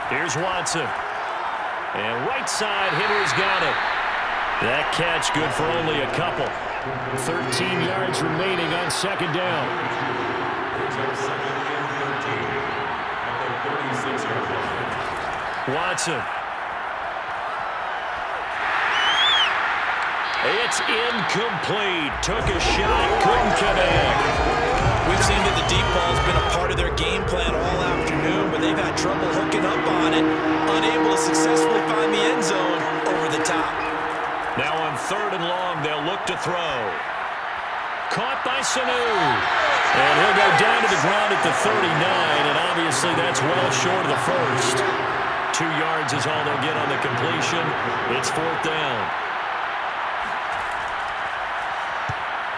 Here's Watson. And right side, Henry's got it. That catch good for only a couple. 13 yards remaining on second down. Watson. It's incomplete. Took a shot, couldn't connect. We've seen that the deep ball's been a part of their game plan all afternoon, but they've had trouble hooking up on it, unable to successfully find the end zone over the top. Now on 3rd and long, they'll look to throw. Caught by Sanu. And he'll go down to the ground at the 39, and obviously that's well short of the first. 2 yards is all they'll get on the completion. It's 4th down.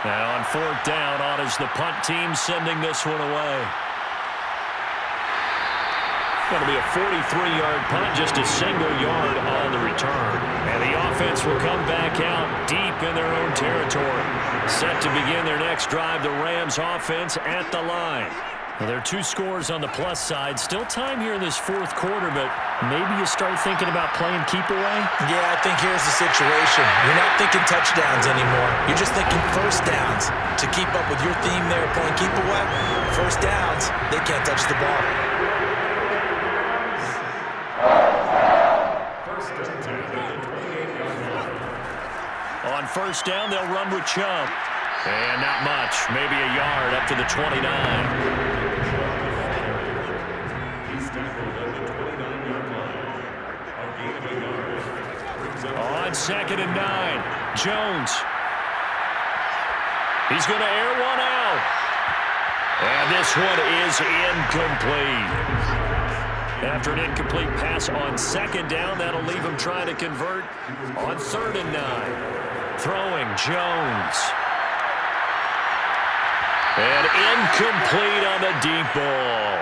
Now on 4th down, on is the punt team sending this one away. Going to be a 43-yard punt, just a single yard on the return. And the offense will come back out deep in their own territory. Set to begin their next drive, the Rams offense at the line. Well, there are 2 scores on the plus side. Still time here in this 4th quarter, but maybe you start thinking about playing keep away? Yeah, I think here's the situation. You're not thinking touchdowns anymore. You're just thinking first downs. To keep up with your theme there, playing keep away, first downs, they can't touch the ball. On 1st down, they'll run with Chubb. And not much, maybe a yard up to the 29. On 2nd and 9, Jones. He's going to air one out. And this one is incomplete. After an incomplete pass on 2nd down, that'll leave him trying to convert on 3rd and 9. Throwing Jones. And incomplete on the deep ball.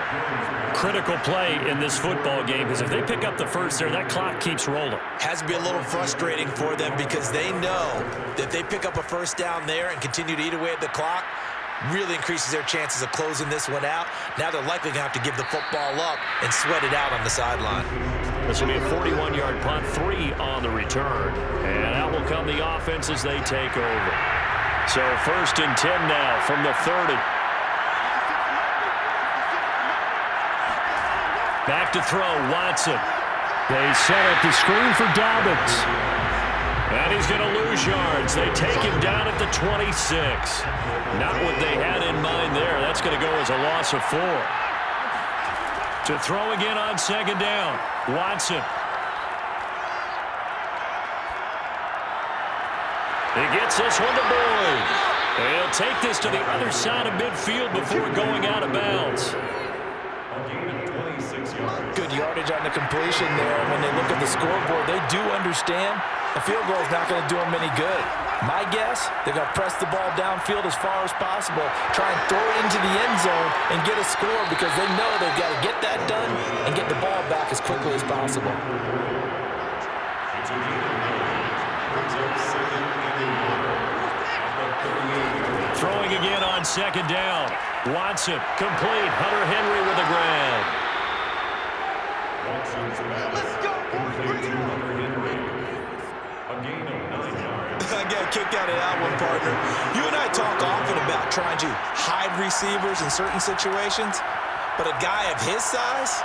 Critical play in this football game, because if they pick up the first there, that clock keeps rolling. Has to be a little frustrating for them because they know that they pick up a first down there and continue to eat away at the clock, really increases their chances of closing this one out. Now they're likely going to have to give the football up and sweat it out on the sideline. This will be a 41-yard punt, 3 on the return. And out will come the offense as they take over. So 1st and 10 now from the 30. Back to throw, Watson. They set up the screen for Dobbins. And he's going to lose yards. They take him down at the 26. Not what they had in mind there. That's going to go as a loss of 4. To throw again on 2nd down, Watson. He gets this one to Boyd. He'll take this to the other side of midfield before going out of bounds. Good yardage on the completion there. When they look at the scoreboard, they do understand a field goal is not going to do them any good. My guess, they're going to press the ball downfield as far as possible, try and throw it into the end zone and get a score because they know they've got to get that done and get the ball back as quickly as possible. Throwing again on 2nd down. Watson, complete. Hunter Henry with a grab. A gain of 9 yards. I got a kick out of that one, partner. You and I talk often about trying to hide receivers in certain situations, but a guy of his size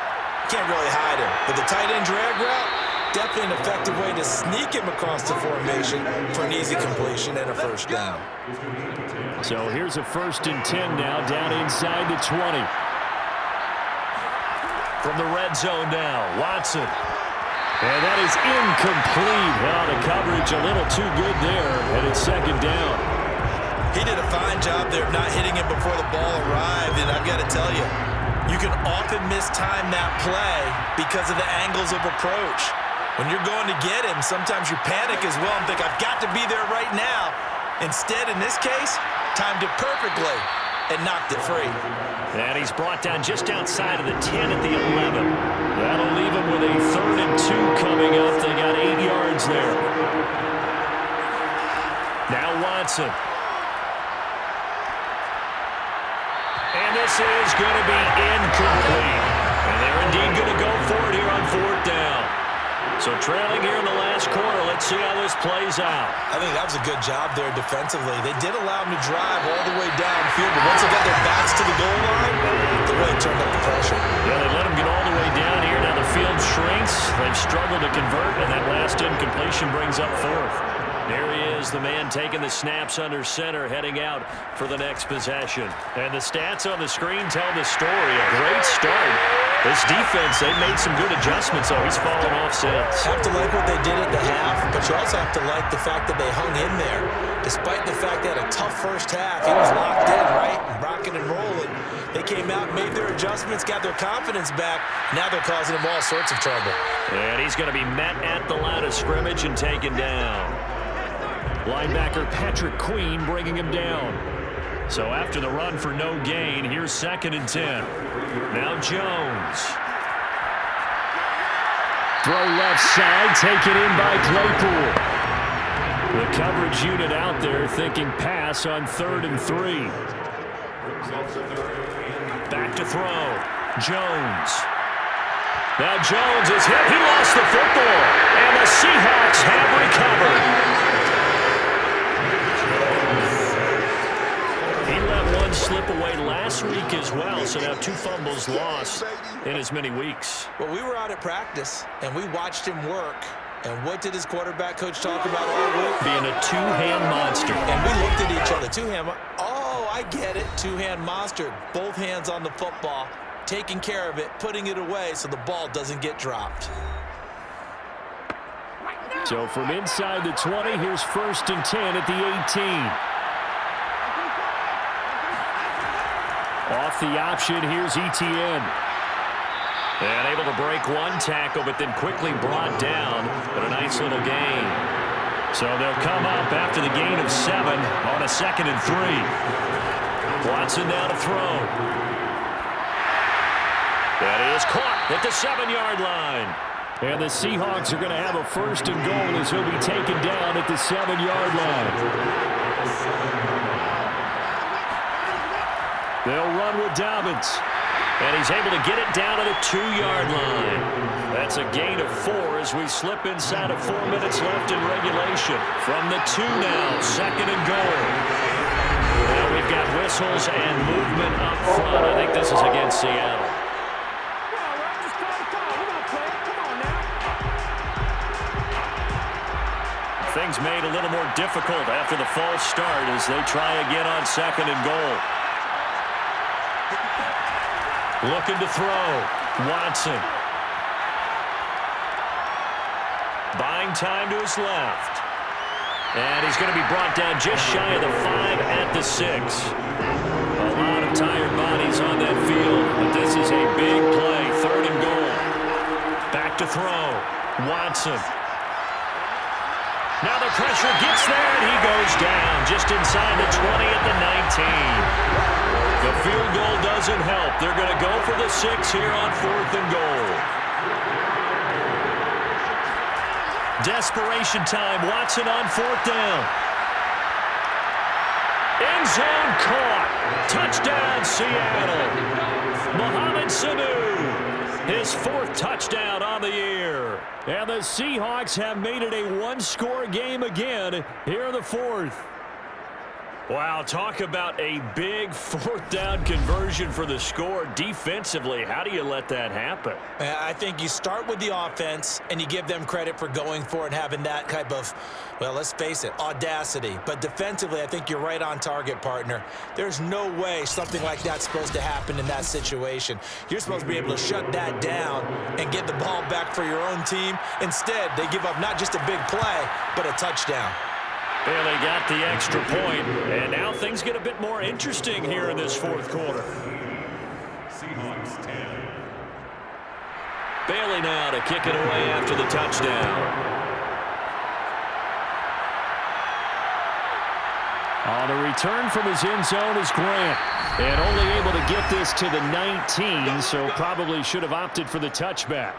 can't really hide him. But the tight end drag route, definitely an effective way to sneak him across the formation for an easy completion and a first down. So here's a 1st and 10 now, down inside the 20. From the red zone now, Watson. And that is incomplete. Well, the coverage a little too good there, and it's 2nd down. He did a fine job there of not hitting him before the ball arrived, and I've got to tell you, you can often mistime that play because of the angles of approach. When you're going to get him, sometimes you panic as well and think, I've got to be there right now. Instead, in this case, timed it perfectly and knocked it free. And he's brought down just outside of the 10 at the 11. That'll leave him with a 3rd and 2 coming up. They got 8 yards there. Now Watson. And this is going to be incomplete. And they're indeed going to go for it here on 4th down. So trailing here in the last quarter, let's see how this plays out. I think that was a good job there defensively. They did allow him to drive all the way downfield, but once they got their backs to the goal line, they really turned up the pressure. Yeah, they let him get all the way down here. Now the field shrinks. They've struggled to convert, and that last incompletion brings up 4th. There he is, the man taking the snaps under center, heading out for the next possession. And the stats on the screen tell the story. A great start. This defense, they've made some good adjustments, though. He's fallen off since. Have to like what they did at the half, but you also have to like the fact that they hung in there. Despite the fact they had a tough first half, he was locked in, right? Rocking and rolling. They came out, made their adjustments, got their confidence back. Now they're causing him all sorts of trouble. And he's going to be met at the line of scrimmage and taken down. Linebacker Patrick Queen bringing him down. So after the run for no gain, here's 2nd and 10. Now Jones. Throw left side, taken in by Claypool. The coverage unit out there thinking pass on 3rd and 3. Back to throw. Jones. Now Jones is hit. He lost the football. And the Seahawks have recovered. Slip away last week as well, so now 2 fumbles lost in as many weeks. Well, we were out at practice, and we watched him work. And what did his quarterback coach talk about all week? Being a 2-hand monster. And we looked at each other. 2-hand. Oh, I get it. 2-hand monster. Both hands on the football, taking care of it, putting it away so the ball doesn't get dropped. So from inside the 20, here's 1st and 10 at the 18. Off the option, here's Etienne. And able to break one tackle, but then quickly brought down. But a nice little gain. So they'll come up after the gain of 7 on a 2nd and 3. Watson now to throw. That is caught at the 7-yard line. And the Seahawks are going to have a 1st and goal as he'll be taken down at the 7-yard line. They'll run with Dobbins. And he's able to get it down to the 2-yard line. That's a gain of 4 as we slip inside of 4 minutes left in regulation. From the 2 now, 2nd and goal. Now we've got whistles and movement up front. I think this is against Seattle. Things made a little more difficult after the false start as they try again on 2nd and goal. Looking to throw. Watson. Buying time to his left. And he's going to be brought down just shy of the 5 at the 6. A lot of tired bodies on that field, but this is a big play. 3rd and goal. Back to throw. Watson. Now the pressure gets there, and he goes down just inside the 20 at the 19. The field goal doesn't help. They're going to go for the 6 here on 4th and goal. Desperation time. Watson on 4th down. End zone caught. Touchdown, Seattle. Mohamed Sanu. his 4th touchdown on the year. And the Seahawks have made it a one-score game again here in the 4th. Wow, talk about a big 4th down conversion for the score. Defensively, how do you let that happen? I think you start with the offense, and you give them credit for going for it and having that type of, well, let's face it, audacity. But defensively, I think you're right on target, partner. There's no way something like that's supposed to happen in that situation. You're supposed to be able to shut that down and get the ball back for your own team. Instead, they give up not just a big play, but a touchdown. Bailey got the extra point, and now things get a bit more interesting here in this 4th quarter. Seahawks 10. Bailey now to kick it away after the touchdown. On the return from his end zone is Grant, and only able to get this to the 19, so probably should have opted for the touchback.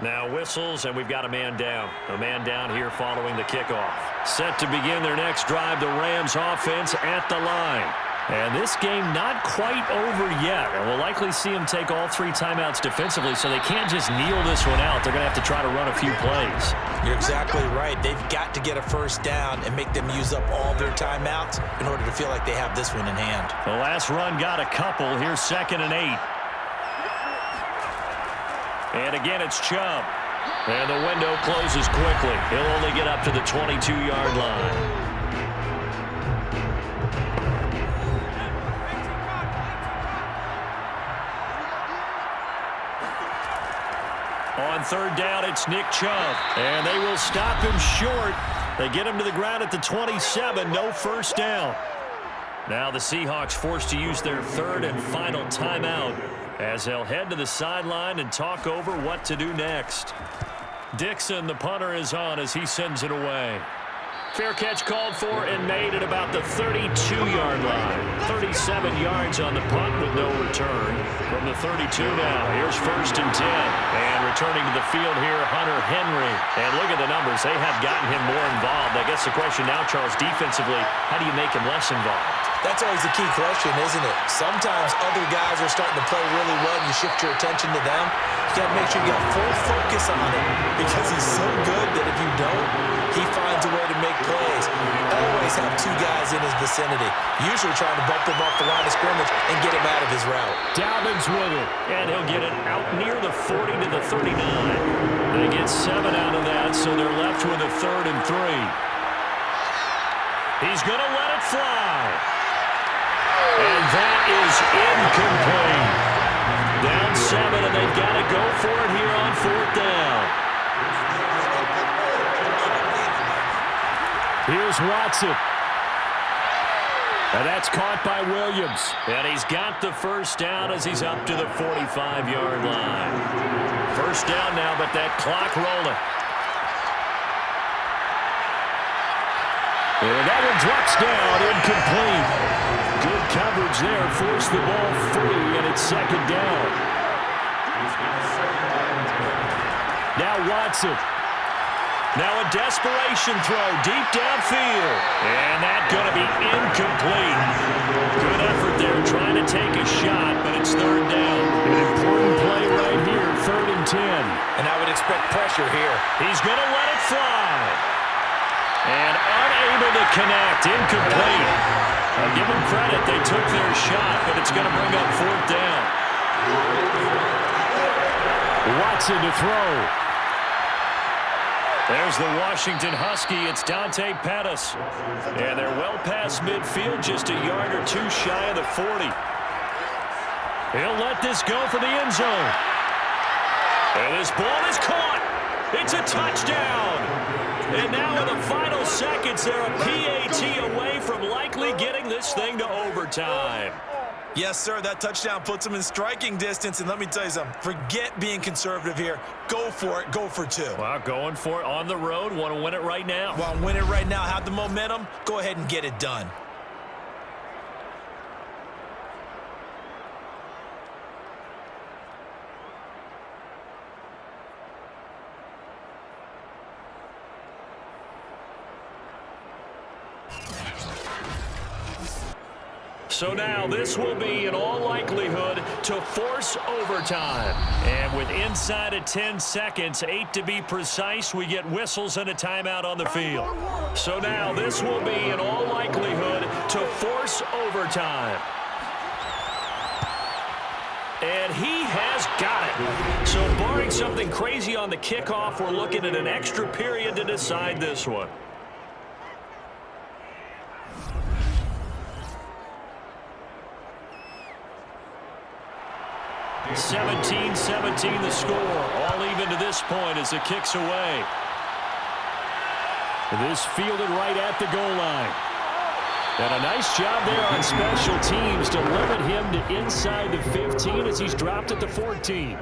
Now whistles, and we've got a man down. A man down here following the kickoff. Set to begin their next drive, the Rams offense at the line. And this game not quite over yet. And we'll likely see them take all 3 timeouts defensively, so they can't just kneel this one out. They're going to have to try to run a few plays. You're exactly right. They've got to get a first down and make them use up all their timeouts in order to feel like they have this one in hand. The last run got a couple. Here's 2nd and 8. And again, it's Chubb. And the window closes quickly. He'll only get up to the 22-yard line. On 3rd down, it's Nick Chubb. And they will stop him short. They get him to the ground at the 27. No first down. Now the Seahawks forced to use their 3rd and final timeout, as they'll head to the sideline and talk over what to do next. Dixon, the punter, is on as he sends it away. Fair catch called for and made at about the 32-yard line. 37 yards on the punt with no return. From the 32 now, here's 1st and 10. And returning to the field here, Hunter Henry. And look at the numbers. They have gotten him more involved. I guess the question now, Charles, defensively, how do you make him less involved? That's always the key question, isn't it? Sometimes other guys are starting to play really well, and you shift your attention to them. You got to make sure you got full focus on him, because he's so good that if you don't, he finds a way to make plays. Always have 2 guys in his vicinity, usually trying to bump him off the line of scrimmage and get him out of his route. Dobbins with it, and he'll get it out near the 40 to the 39. They get 7 out of that, so they're left with a 3rd and 3. He's going to let it fly. And that is incomplete. Down 7, and they've got to go for it here on 4th down. Here's Watson. And that's caught by Williams. And he's got the first down as he's up to the 45-yard line. First down now, but that clock rolling. And that one drops down, incomplete. Good coverage there, forced the ball free, and it's 2nd down. Now Watson. Now a desperation throw deep downfield. And that's going to be incomplete. Good effort there trying to take a shot, but it's 3rd down. An important play right here, 3rd and 10. And I would expect pressure here. He's going to let it fly. And unable to connect, incomplete. I'll give them credit, they took their shot, but it's going to bring up 4th down. Watson to throw. There's the Washington Husky. It's Dante Pettis. And they're well past midfield, just a yard or 2 shy of the 40. He'll let this go for the end zone. And this ball is caught. It's a touchdown. And now in the final seconds, they're a PAT away from likely getting this thing to overtime. Yes, sir, that touchdown puts them in striking distance. And let me tell you something, forget being conservative here. Go for it, go for 2. Well, going for it on the road, want to win it right now. Want to win it right now, have the momentum, go ahead and get it done. So now this will be, in all likelihood, to force overtime. And with inside of 10 seconds, 8 to be precise, we get whistles and a timeout on the field. So now this will be, in all likelihood, to force overtime. And he has got it. So barring something crazy on the kickoff, we're looking at an extra period to decide this one. 17-17 the score. All even to this point as the kick's away. This fielded right at the goal line. And a nice job there on special teams to limit him to inside the 15 as he's dropped at the 14.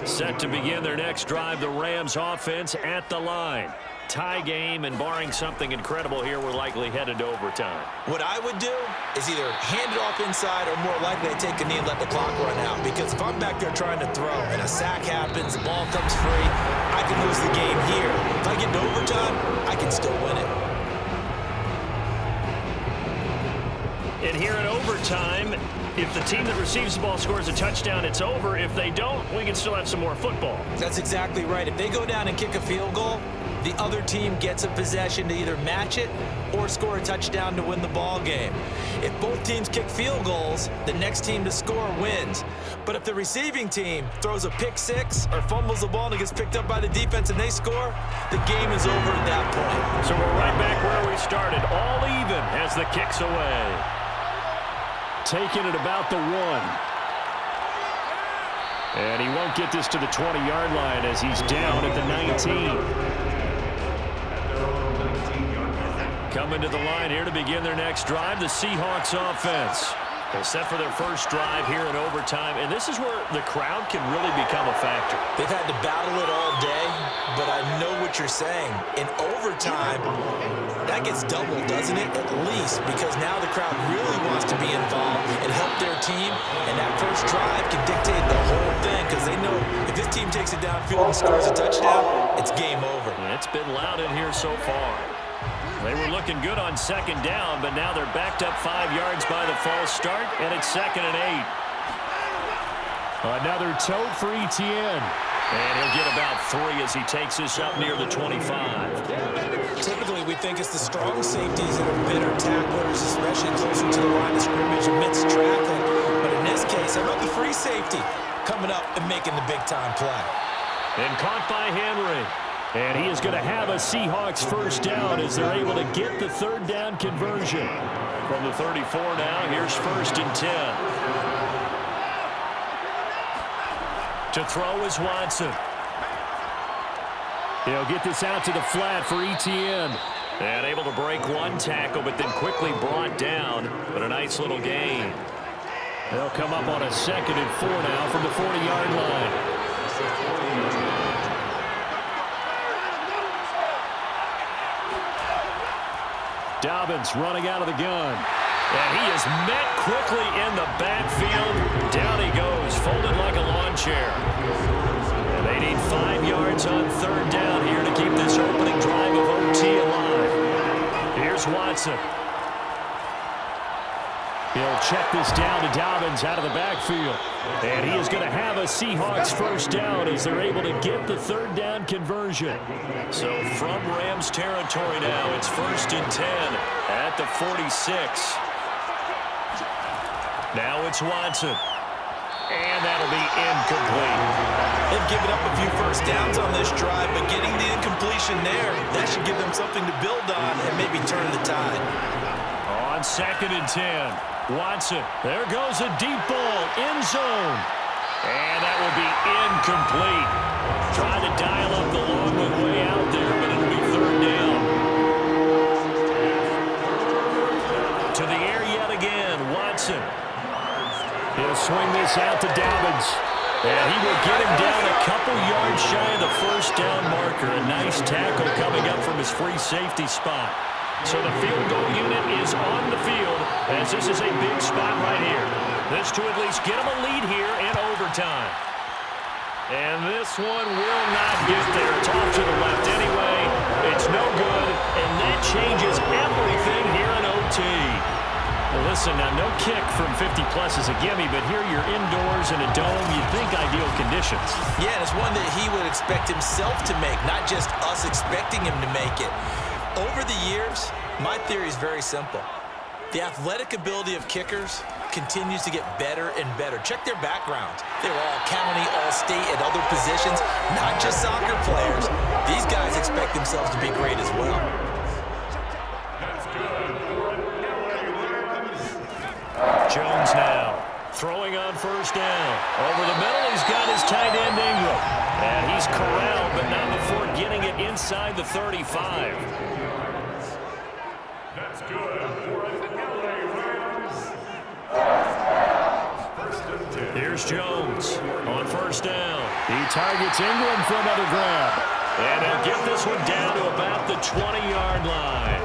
Set to begin their next drive, the Rams offense at the line. Tie game, and barring something incredible here, we're likely headed to overtime. What I would do is either hand it off inside or more likely to take a knee and let the clock run out. Because if I'm back there trying to throw and a sack happens, the ball comes free, I can lose the game here. If I get to overtime, I can still win it. And here in overtime, if the team that receives the ball scores a touchdown, it's over. If they don't, we can still have some more football. That's exactly right. If they go down and kick a field goal, the other team gets a possession to either match it or score a touchdown to win the ball game. If both teams kick field goals, the next team to score wins. But if the receiving team throws a pick six or fumbles the ball and it gets picked up by the defense and they score, the game is over at that point. So we're right back where we started, all even as the kick's away. Taking it about the 1. And he won't get this to the 20-yard line as he's down at the 19. Coming to the line here to begin their next drive, the Seahawks offense. They're set for their first drive here in overtime, and this is where the crowd can really become a factor. They've had to battle it all day, but I know what you're saying. In overtime, that gets doubled, doesn't it? At least, because now the crowd really wants to be involved and help their team, and that first drive can dictate the whole thing because they know if this team takes it downfield and scores a touchdown, it's game over. And it's been loud in here so far. They were looking good on second down, but now they're backed up 5 yards by the false start, and it's 2nd and 8. Another tote for Etienne. And he'll get about 3 as he takes this up near the 25. Typically, we think it's the strong safeties that are better tacklers, especially closer to the line of scrimmage amidst traffic. But in this case, how about the free safety coming up and making the big-time play? And caught by Henry. And he is going to have a Seahawks first down as they're able to get the third down conversion. From the 34 now, here's 1st and 10. To throw is Watson. He'll get this out to the flat for Etienne. And able to break one tackle, but then quickly brought down. But a nice little gain. They'll come up on a 2nd and 4 now from the 40-yard line. Dobbins running out of the gun. And he is met quickly in the backfield. Down he goes, folded like a lawn chair. And they need 5 yards on third down here to keep this opening drive of OT alive. Here's Watson. He'll check this down to Dobbins out of the backfield. And he is going to have a Seahawks first down as they're able to get the third down conversion. So from Rams territory now, it's 1st and 10 at the 46. Now it's Watson. And that'll be incomplete. They've given up a few first downs on this drive, but getting the incompletion there, that should give them something to build on and maybe turn the tide. On 2nd and 10. Watson, there goes a deep ball, end zone. And that will be incomplete. Trying to dial up the long way out there, but it'll be third down. To the air yet again, Watson. He'll swing this out to Dobbins. And he will get him down a couple yards shy of the first down marker. A nice tackle coming up from his free safety spot. So the field goal unit is on the field as this is a big spot right here. This to at least get them a lead here in overtime. And this one will not get there. It's off to the left anyway. It's no good, and that changes everything here in OT. Listen, now no kick from 50-plus is a gimme, but here you're indoors in a dome. You'd think ideal conditions. Yeah, and it's one that he would expect himself to make, not just us expecting him to make it. Over the years, my theory is very simple. The athletic ability of kickers continues to get better and better. Check their backgrounds. They were all county, all state, at other positions, not just soccer players. These guys expect themselves to be great as well. Jones now throwing on first down. Over the middle, he's got his tight end Ingram. And he's corralled, but not before getting it inside the 35. That's good for an LA Rams. First and 10. Here's Jones on first down. He targets Ingram for another grab. And he'll get this one down to about the 20-yard line.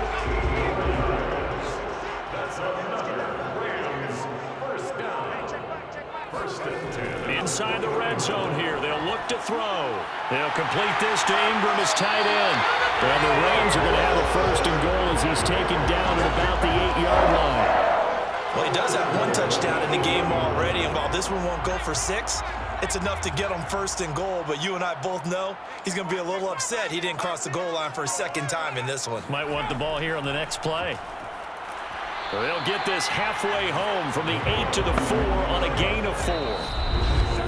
That's another Rams first down. First and 10. Inside the red zone here. They'll look to throw. They'll complete this to Ingram as tight end. And the Rams are going to have a first and goal as he's taken down at about the 8-yard line. Well, he does have one touchdown in the game already, and while this one won't go for 6, it's enough to get him first and goal. But you and I both know he's going to be a little upset he didn't cross the goal line for a second time in this one. Might want the ball here on the next play. They'll get this halfway home from the 8 to the 4 on a gain of 4.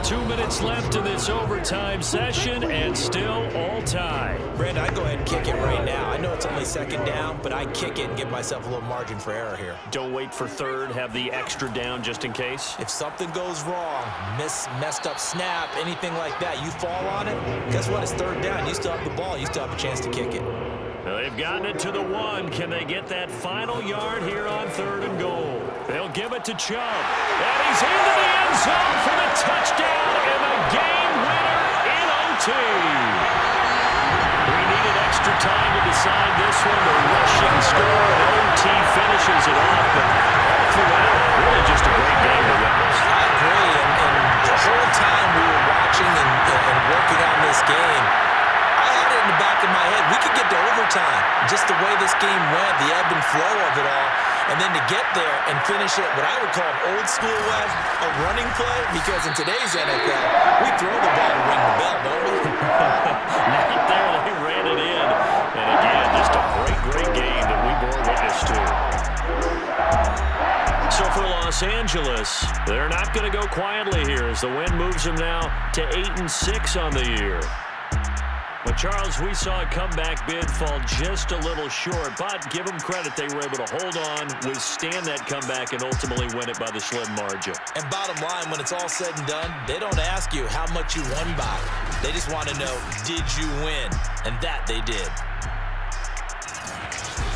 2 minutes left in this overtime session, and still all tie. Brandon, I go ahead and kick it right now. I know it's only second down, but I kick it and give myself a little margin for error here. Don't wait for third. Have the extra down just in case. If something goes wrong, messed up snap, anything like that, you fall on it, guess what? It's third down. You still have the ball. You still have a chance to kick it. Well, they've gotten it to the 1. Can they get that final yard here on third and goal? They'll give it to Chubb. And he's into the end zone for the touchdown and the game winner in OT. We needed extra time to decide this one. The rushing score and OT finishes it off. But all throughout, really just a great game to witness. I agree. And the whole time we were watching and working on this game, in the back of my head, we could get to overtime. Just the way this game went, the ebb and flow of it all, and then to get there and finish it what I would call an old school way, a running play, because in today's NFL, we throw the ball to ring the bell, don't we? Not there, they ran it in. And again, just a great game that we bore witness to. So for Los Angeles, they're not going to go quietly here as the win moves them now to 8-6 on the year. But, Charles, we saw a comeback bid fall just a little short, but give them credit. They were able to hold on, withstand that comeback, and ultimately win it by the slim margin. And bottom line, when it's all said and done, they don't ask you how much you won by. They just want to know, did you win? And that they did.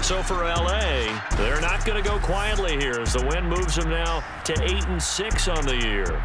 So for L.A., they're not going to go quietly here as the win moves them now to 8-6 on the year.